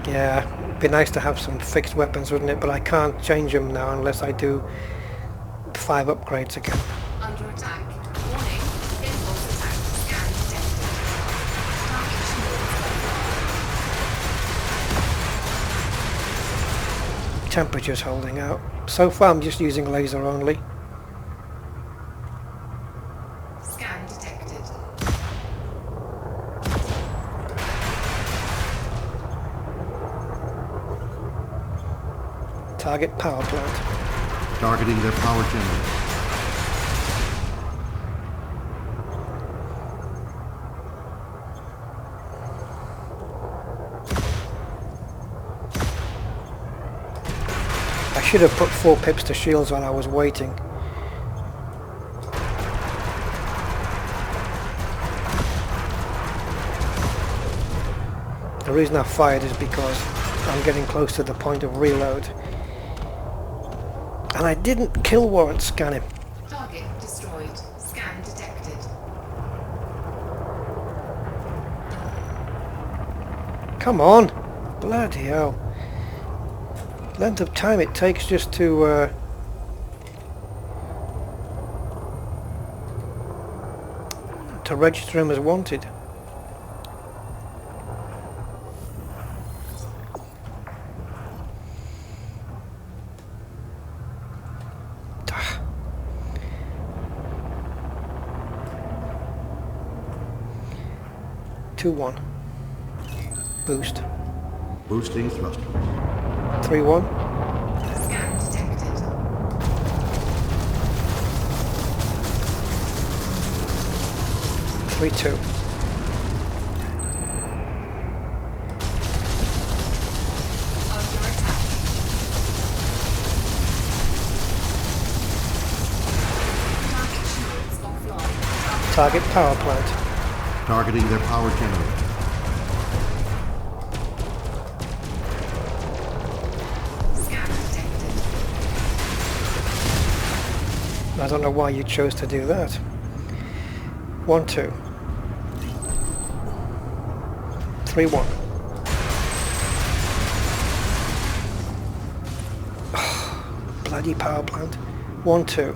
Yeah, be nice to have some fixed weapons, wouldn't it? But I can't change them now unless I do 5 upgrades again. Under attack. Warning. Impulse attack. Scan detected. Target shields. Temperature's holding out. So far I'm just using laser only. Scan detected. Target power plant. Targeting their power generator. I should have put 4 pips to shields while I was waiting. The reason I fired is because I'm getting close to the point of reload. And I didn't kill warrant scan him. Target destroyed. Scan detected. Come on! Bloody hell. Length of time it takes just to register him as wanted. Ah. 2-1. Boost. Boosting thrusters. 3-1. Scan detected. 3-2. Under attack. Target shields offline. Target power plant. Targeting their power generator. Scan detected. I don't know why you chose to do that. 1-2. 3-1. Bloody power plant. 1-2.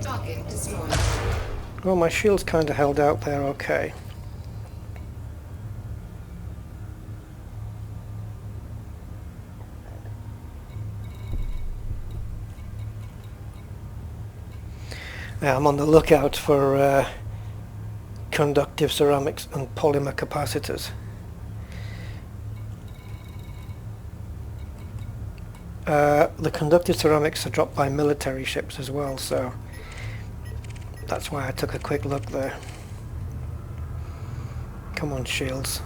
Target destroyed. Well, my shield's kind of held out there, okay. Now, I'm on the lookout for conductive ceramics and polymer capacitors. The conductive ceramics are dropped by military ships as well, so that's why I took a quick look there. Come on, shields.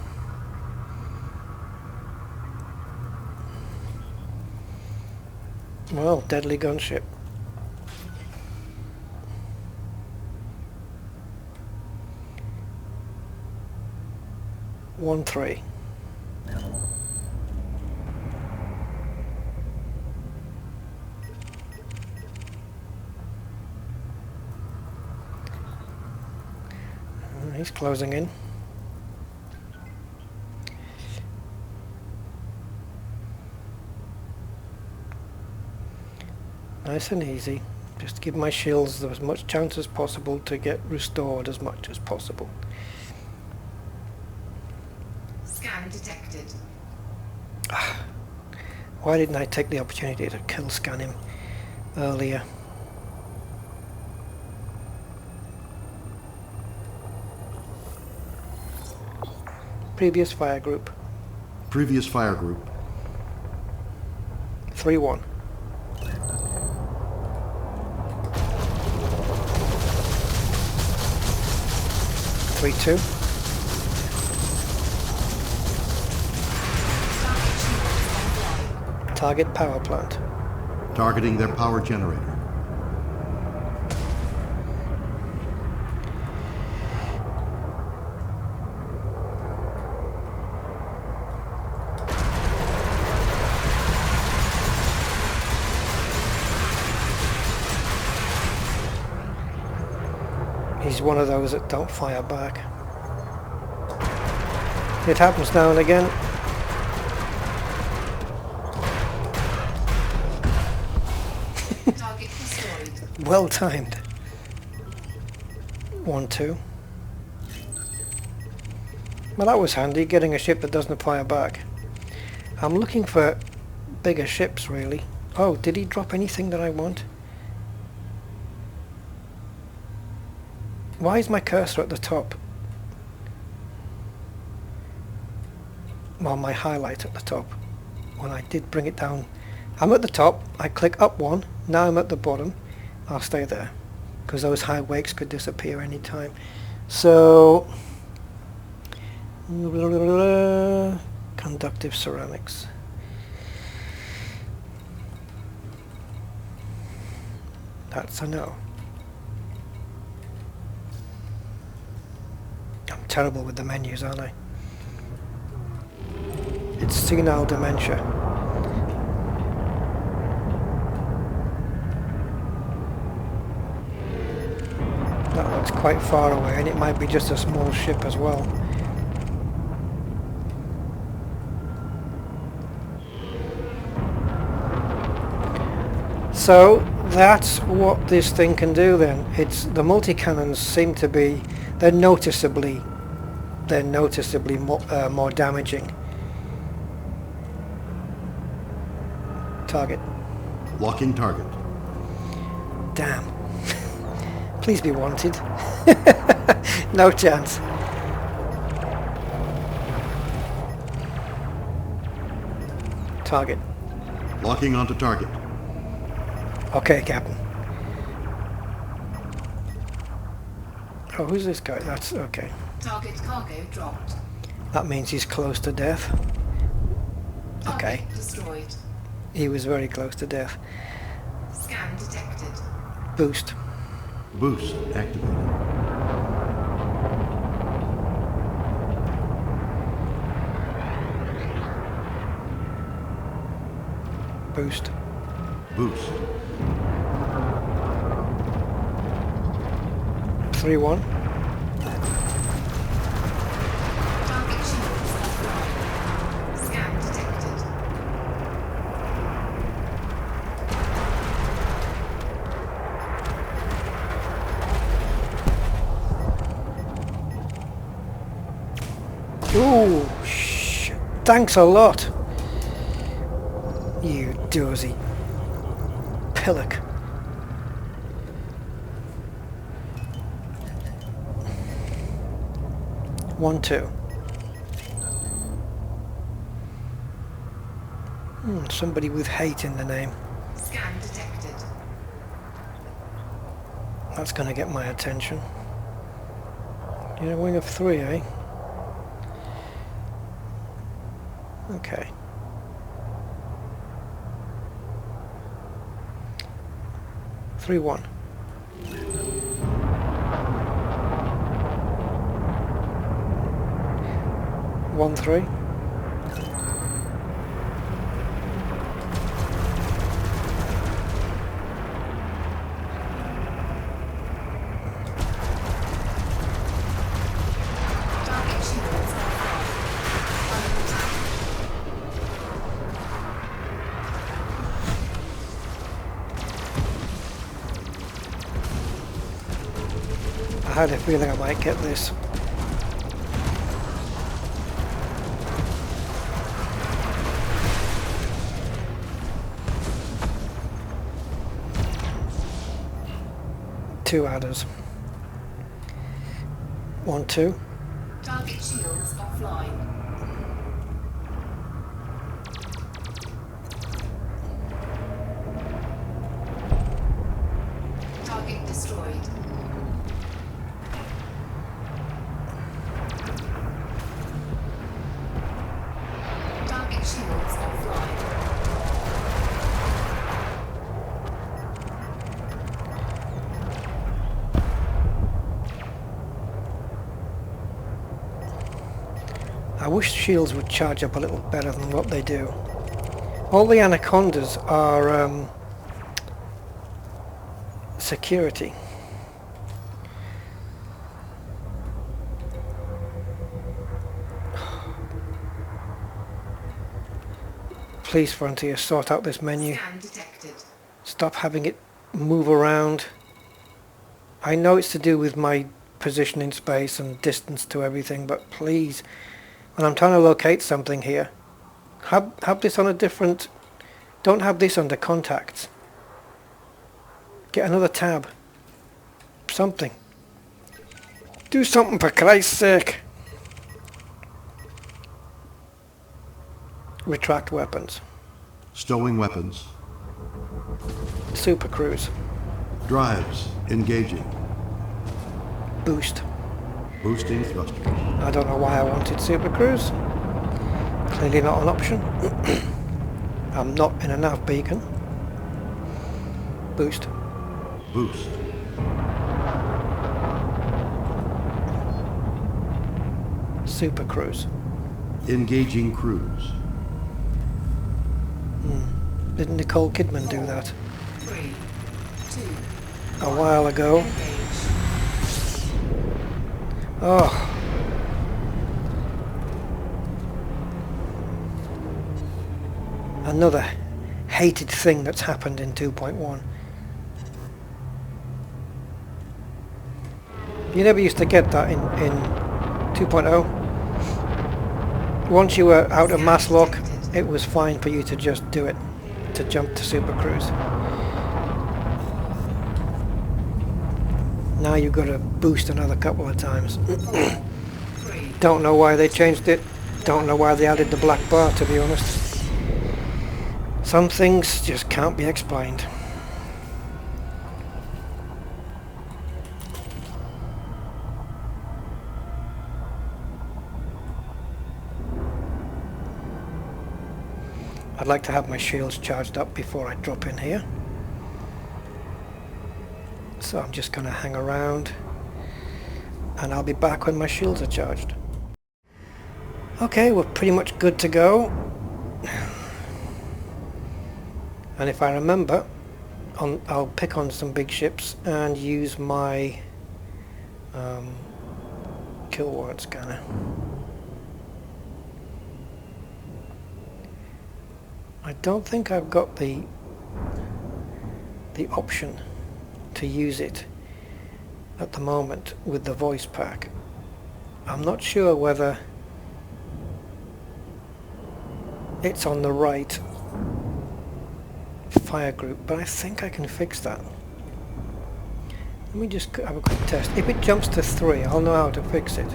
Well, deadly gunship. One, 3. He's closing in. Nice and easy. Just give my shields as much chance as possible to get restored as much as possible. Scan detected. Why didn't I take the opportunity to kill scan him earlier? Previous fire group. Previous fire group. 3-1. Three two. Target power plant. Targeting their power generator. He's one of those that don't fire back. It happens now and again. Target destroyed. Well timed. 1-2. Well, that was handy, getting a ship that doesn't fire back. I'm looking for bigger ships, really. Oh, did he drop anything that I want? Why is my cursor at the top? Well, my highlight at the top. When I did bring it down. I'm at the top, I click up one, now I'm at the bottom. I'll stay there, because those high wakes could disappear any time. So, conductive ceramics. That's a no. I'm terrible with the menus, aren't I? It's senile dementia. That looks quite far away, and it might be just a small ship as well. So that's what this thing can do then. It's the multi-cannons seem to be, they're noticeably more damaging. Target. Locking target. Damn. Please be wanted. No chance. Target. Locking onto target. Okay, Captain. Oh, who's this guy? That's okay. Target cargo dropped. That means he's close to death. Okay. Target destroyed. He was very close to death. Scan detected. Boost. Boost activated. Boost. Boost. 3-1. Target shields offline. Scan detected. Ooh, thanks a lot. You dozy pillock. One, two. Somebody with hate in the name. Scan detected. That's going to get my attention. You're a wing of 3, eh? Okay. Three, 1. One, 3. Target shields offline. Under attack. I had a feeling I might get this. Two adders. 1, 2. Target shields offline. Target destroyed. Target shields offline. I wish shields would charge up a little better than what they do. All the anacondas are security. Please, Frontier, sort out this menu. Scan detected. Stop having it move around. I know it's to do with my position in space and distance to everything, but please, when I'm trying to locate something here, have this on a different... Don't have this under contacts. Get another tab. Something. Do something for Christ's sake. Retract weapons. Stowing weapons. Super cruise. Drives. Engaging. Boost. Boosting thrusters. I don't know why I wanted super cruise. Clearly not an option. I'm not in a nav beacon. Boost. Boost. Super cruise. Engaging cruise. Didn't Nicole Kidman do that 3, 2, a while ago? engage. Oh. Another hated thing that's happened in 2.1. You never used to get that in 2.0. Once you were out of mass lock, it was fine for you to just do it, to jump to Super Cruise. Now you've got to boost another couple of times. 3, Don't know why they changed it. Don't know why they added the black bar, to be honest. Some things just can't be explained. I'd like to have my shields charged up before I drop in here. So I'm just going to hang around and I'll be back when my shields are charged. Okay, we're pretty much good to go. And if I remember, I'll pick on some big ships and use my kill warrant scanner. I don't think I've got the option to use it at the moment with the voice pack. I'm not sure whether it's on the right fire group, but I think I can fix that. Let me just have a quick test. If it jumps to 3, I'll know how to fix it.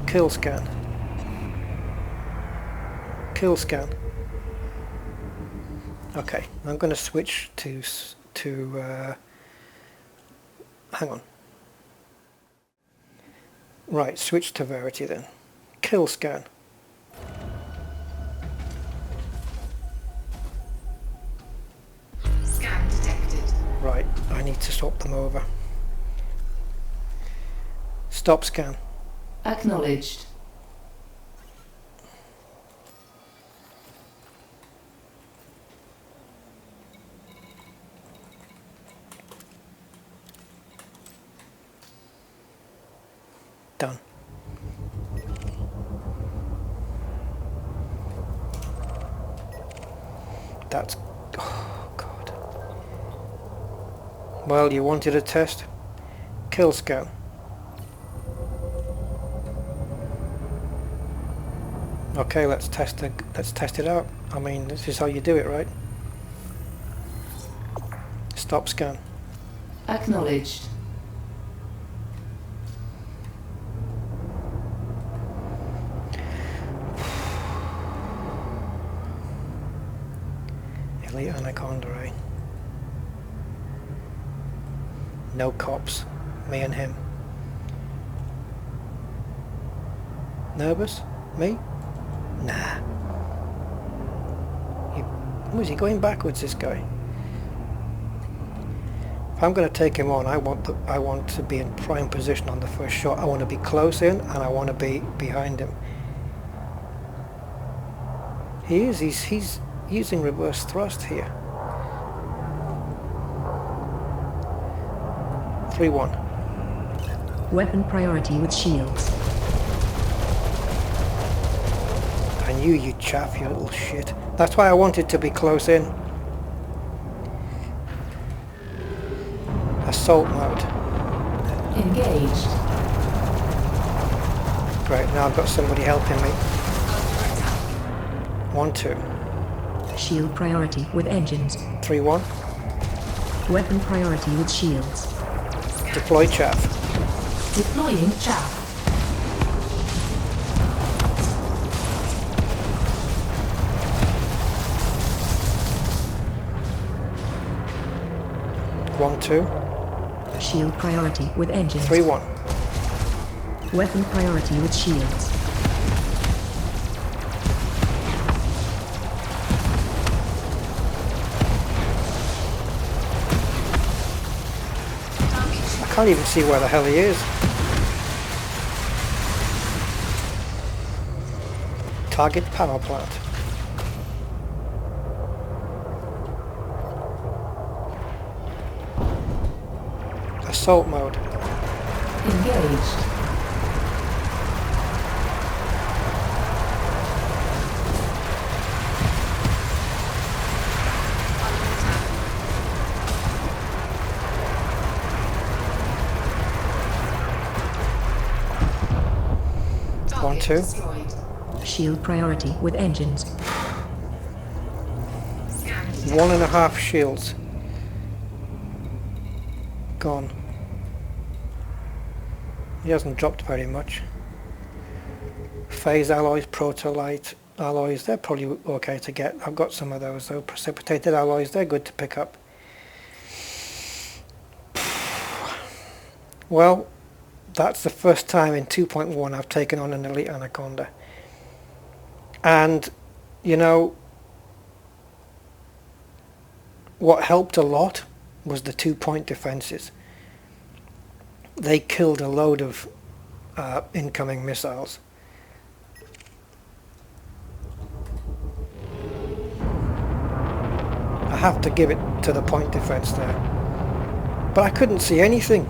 Kill scan. Kill scan. Okay, I'm going to switch to hang on. Right, switch to Verity then. Kill scan. Scan detected. Right, I need to swap them over. Stop scan. Acknowledged. Done. That's... oh god. Well, you wanted a test? Kill scan. Okay, let's test it out. I mean, this is how you do it, right? Stop scan. Acknowledged. Elite Anaconda, eh? No cops. Me and him. Nervous? Me? Nah. Was he going backwards, this guy? If I'm going to take him on, I want to be in prime position on the first shot. I want to be close in, and I want to be behind him. He's using reverse thrust here. 3-1. Weapon priority with shields. I knew you'd chaff, you little shit. That's why I wanted to be close in. Assault mode. Engaged. Great, now I've got somebody helping me. 1-2. Shield priority with engines. 3-1. Weapon priority with shields. Deploy chaff. Deploying chaff. One, two. Shield priority with engines. 3-1. Weapon priority with shields. I can't even see where the hell he is. Target power plant. Assault mode. Engaged. One, two. Destroyed. Shield priority with engines. 1.5 shields. Gone. He hasn't dropped very much. Phase alloys, protolite alloys, they're probably okay to get. I've got some of those though. Precipitated alloys, they're good to pick up. Well, that's the first time in 2.1 I've taken on an Elite Anaconda. And, you know, what helped a lot was the 2-point defenses. They killed a load of incoming missiles. I have to give it to the point defense there. But I couldn't see anything.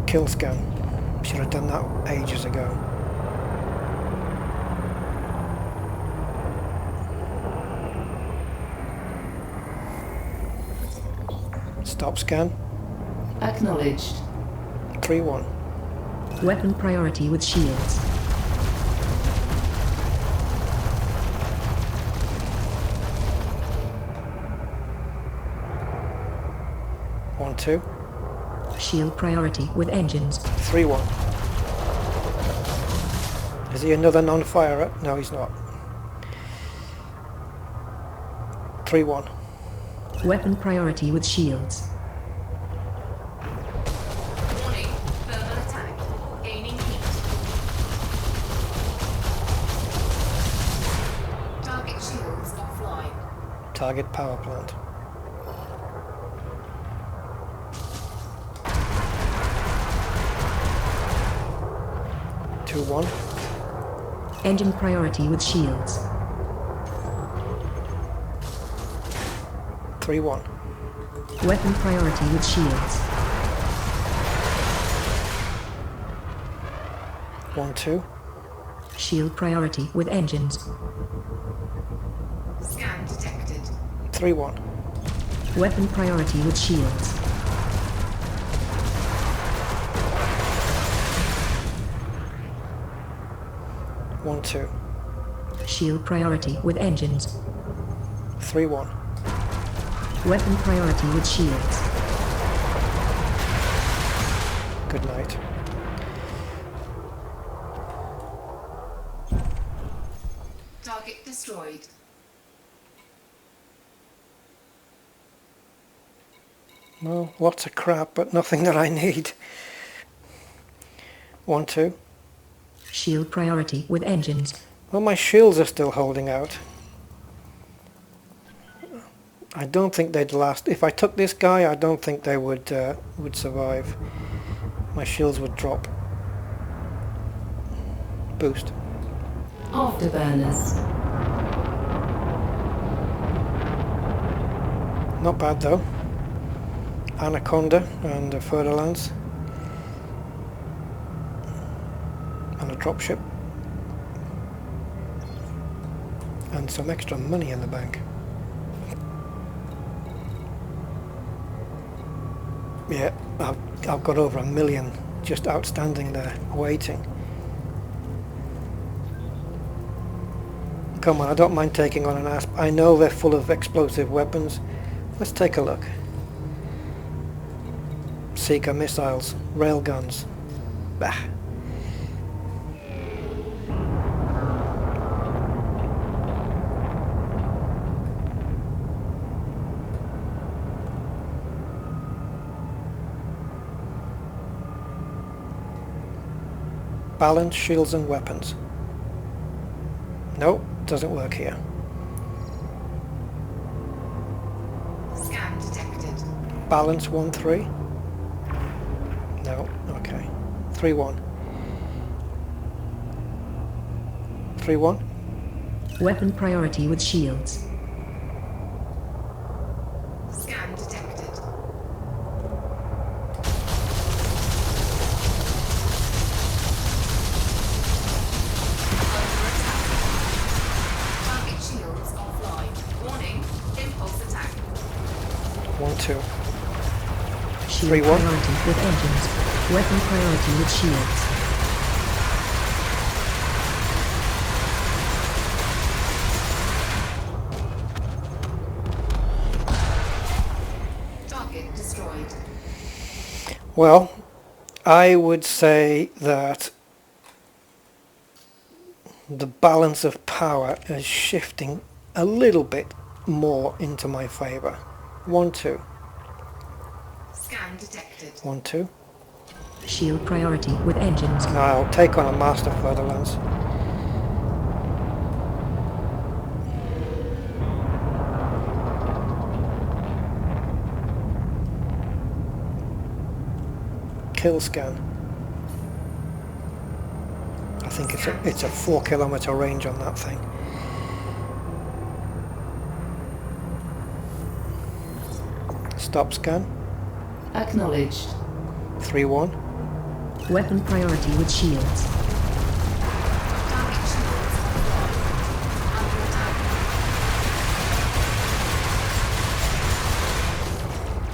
Kill scan. Should have done that ages ago. Stop scan. Acknowledged. 3-1. Weapon priority with shields. One, two. Shield priority with engines. 3-1. Is he another non-firer? No, he's not. 3-1. Weapon priority with shields. Warning. Thermal attack. Gaining heat. Target shields offline. Target power plant. Two, 1. Engine priority with shields. 3-1. Weapon priority with shields. 1, 2. Shield priority with engines. Scan detected. 3-1. Weapon priority with shields. One, 2. Shield priority with engines. 3-1. Weapon priority with shields. Good night. Target destroyed. Well, lots of crap, but nothing that I need. 1, 2. Shield priority with engines. Well, my shields are still holding out. I don't think they'd last. If I took this guy, I don't think they would survive. My shields would drop. Boost. Afterburners. Not bad though. Anaconda and a Federlance. And a dropship. And some extra money in the bank. Yeah, I've got over 1 million just outstanding there, waiting. Come on, I don't mind taking on an asp. I know they're full of explosive weapons. Let's take a look. Seeker missiles, railguns. Bah. Balance, shields and weapons. Nope, doesn't work here. Scan detected. Balance 1, 3. No, okay. 3, 1. 3, 1. Weapon priority with shields. Scan detected. Target shields offline. Warning, impulse attack. 1, 2. Shield 3, 1. priority with engines. Weapon priority with shields. Target destroyed. Well, I would say that the balance of power is shifting a little bit more into my favour. 1, 2. Scan detected. 1, 2. Shield priority with engines. I'll take on a Master Federlance. Kill scan. I think it's a 4 kilometer range on that thing. Stop scan. Acknowledged. 3, 1. Weapon priority with shields. Target shields offline. Under attack.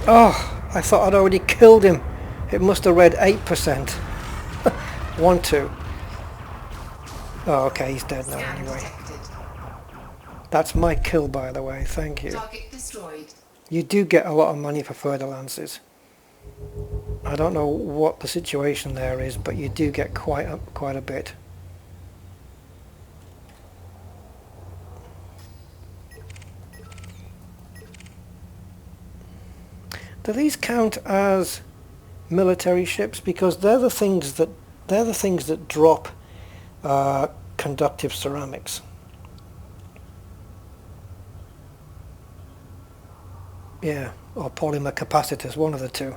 Oh, I thought I'd already killed him. It must have read 8%. 1, 2. Oh, okay, he's dead now Scan anyway. detected. That's my kill, by the way. Thank you. Target destroyed. You do get a lot of money for Federlances. I don't know what the situation there is, but you do get quite a bit. Do these count as military ships? Because they're the things that drop conductive ceramics. Yeah, or polymer capacitors, one of the two.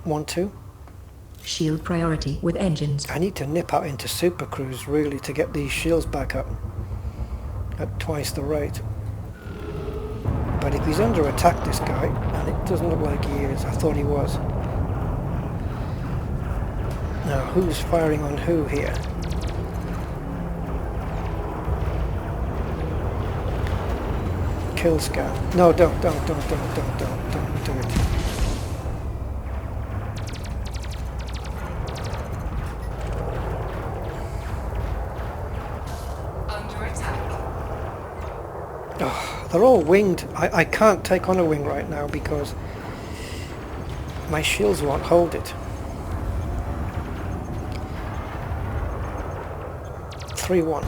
1, 2. Shield priority with engines. I need to nip out into Super Cruise really to get these shields back up at twice the rate. But if he's under attack, this guy, and it doesn't look like he is, I thought he was. Now, who's firing on who here? Kill scan. No, don't do it. Under attack. Oh, they're all winged. I can't take on a wing right now because my shields won't hold it. 3-1.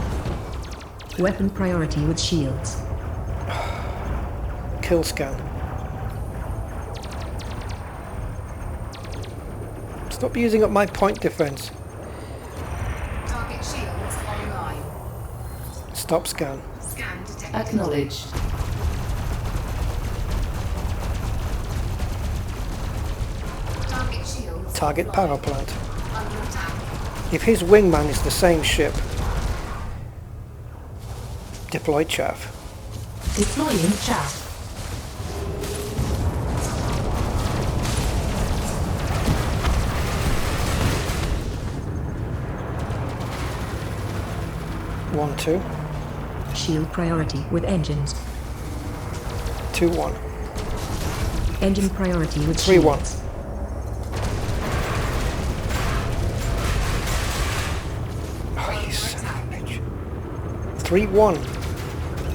Weapon priority with shields. Kill scan. Stop using up my point defense. Target shields online. Stop scan. Scan detected. Acknowledged. Target shields Target offline. power plant. Under attack. If his wingman is the same ship, deploy chaff. Deploying chaff. One, 2. Shield priority with engines. 2-1. Engine priority with 3-1. shields. Oh, you son of a bitch. 3-1.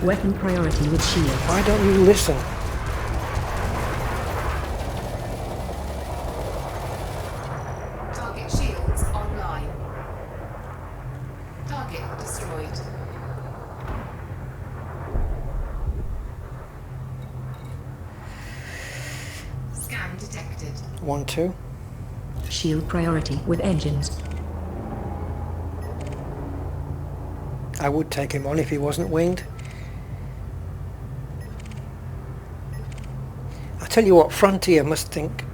Weapon priority with shields. Why don't you listen? Target shields online. Target destroyed. Scan detected. 1-2. Shield priority with engines. I would take him on if he wasn't winged. I tell you what, Frontier must think,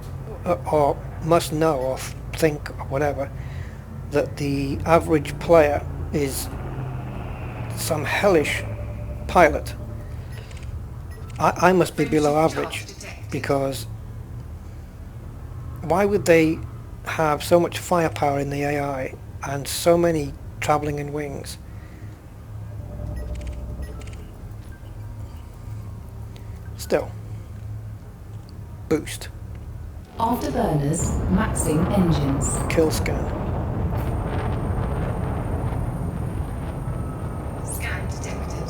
or must know, or think, or whatever, that the average player is some hellish pilot. I must be below average, because why would they have so much firepower in the AI and so many travelling in wings? Still. Boost. Afterburners maxing engines. Kill scan. Scan detected.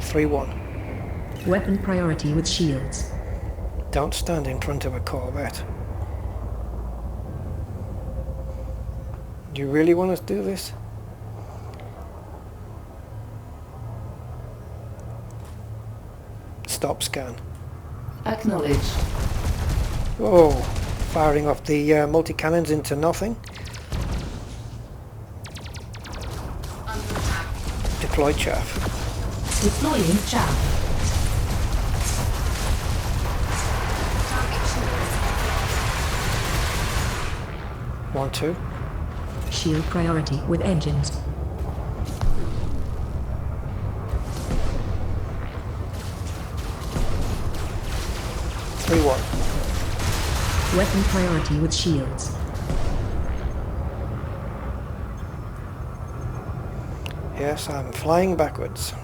Three, 1. Weapon priority with shields. Don't stand in front of a Corvette. Do you really want us to do this? Stop scan. Acknowledged. Oh, firing off the multi-cannons into nothing. Under attack. Deploy chaff. Deploying chaff. Target shields. 1, 2. Shield priority with engines. Three, 1. Weapon priority with shields. Yes, I'm flying backwards.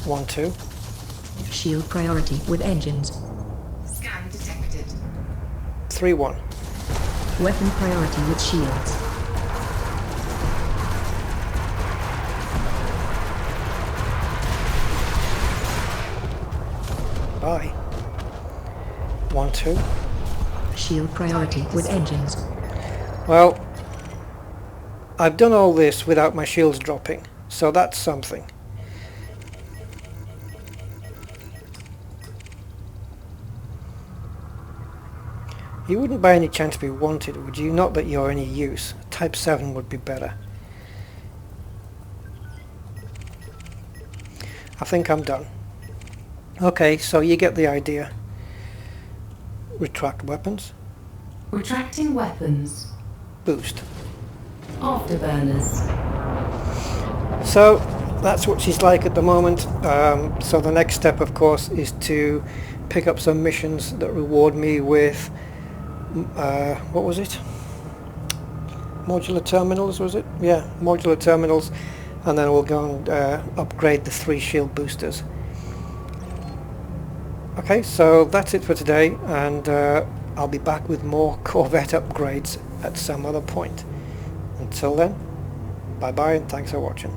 One, 2. Shield priority with engines. Scan detected. 3, 1. Weapon priority with shields. Bye. 1, 2. Shield priority with engines. Well, I've done all this without my shields dropping, so that's something. You wouldn't by any chance be wanted, would you? Not that you're any use. Type 7 would be better. I think I'm done. Okay, so you get the idea. Retract weapons. Retracting weapons. Boost. Afterburners. So that's what she's like at the moment. So the next step, of course, is to pick up some missions that reward me with what was it? Modular terminals, was it? Yeah, modular terminals, and then we'll go and upgrade the 3 shield boosters. Okay, so that's it for today, and I'll be back with more Corvette upgrades at some other point. Until then, bye bye and thanks for watching.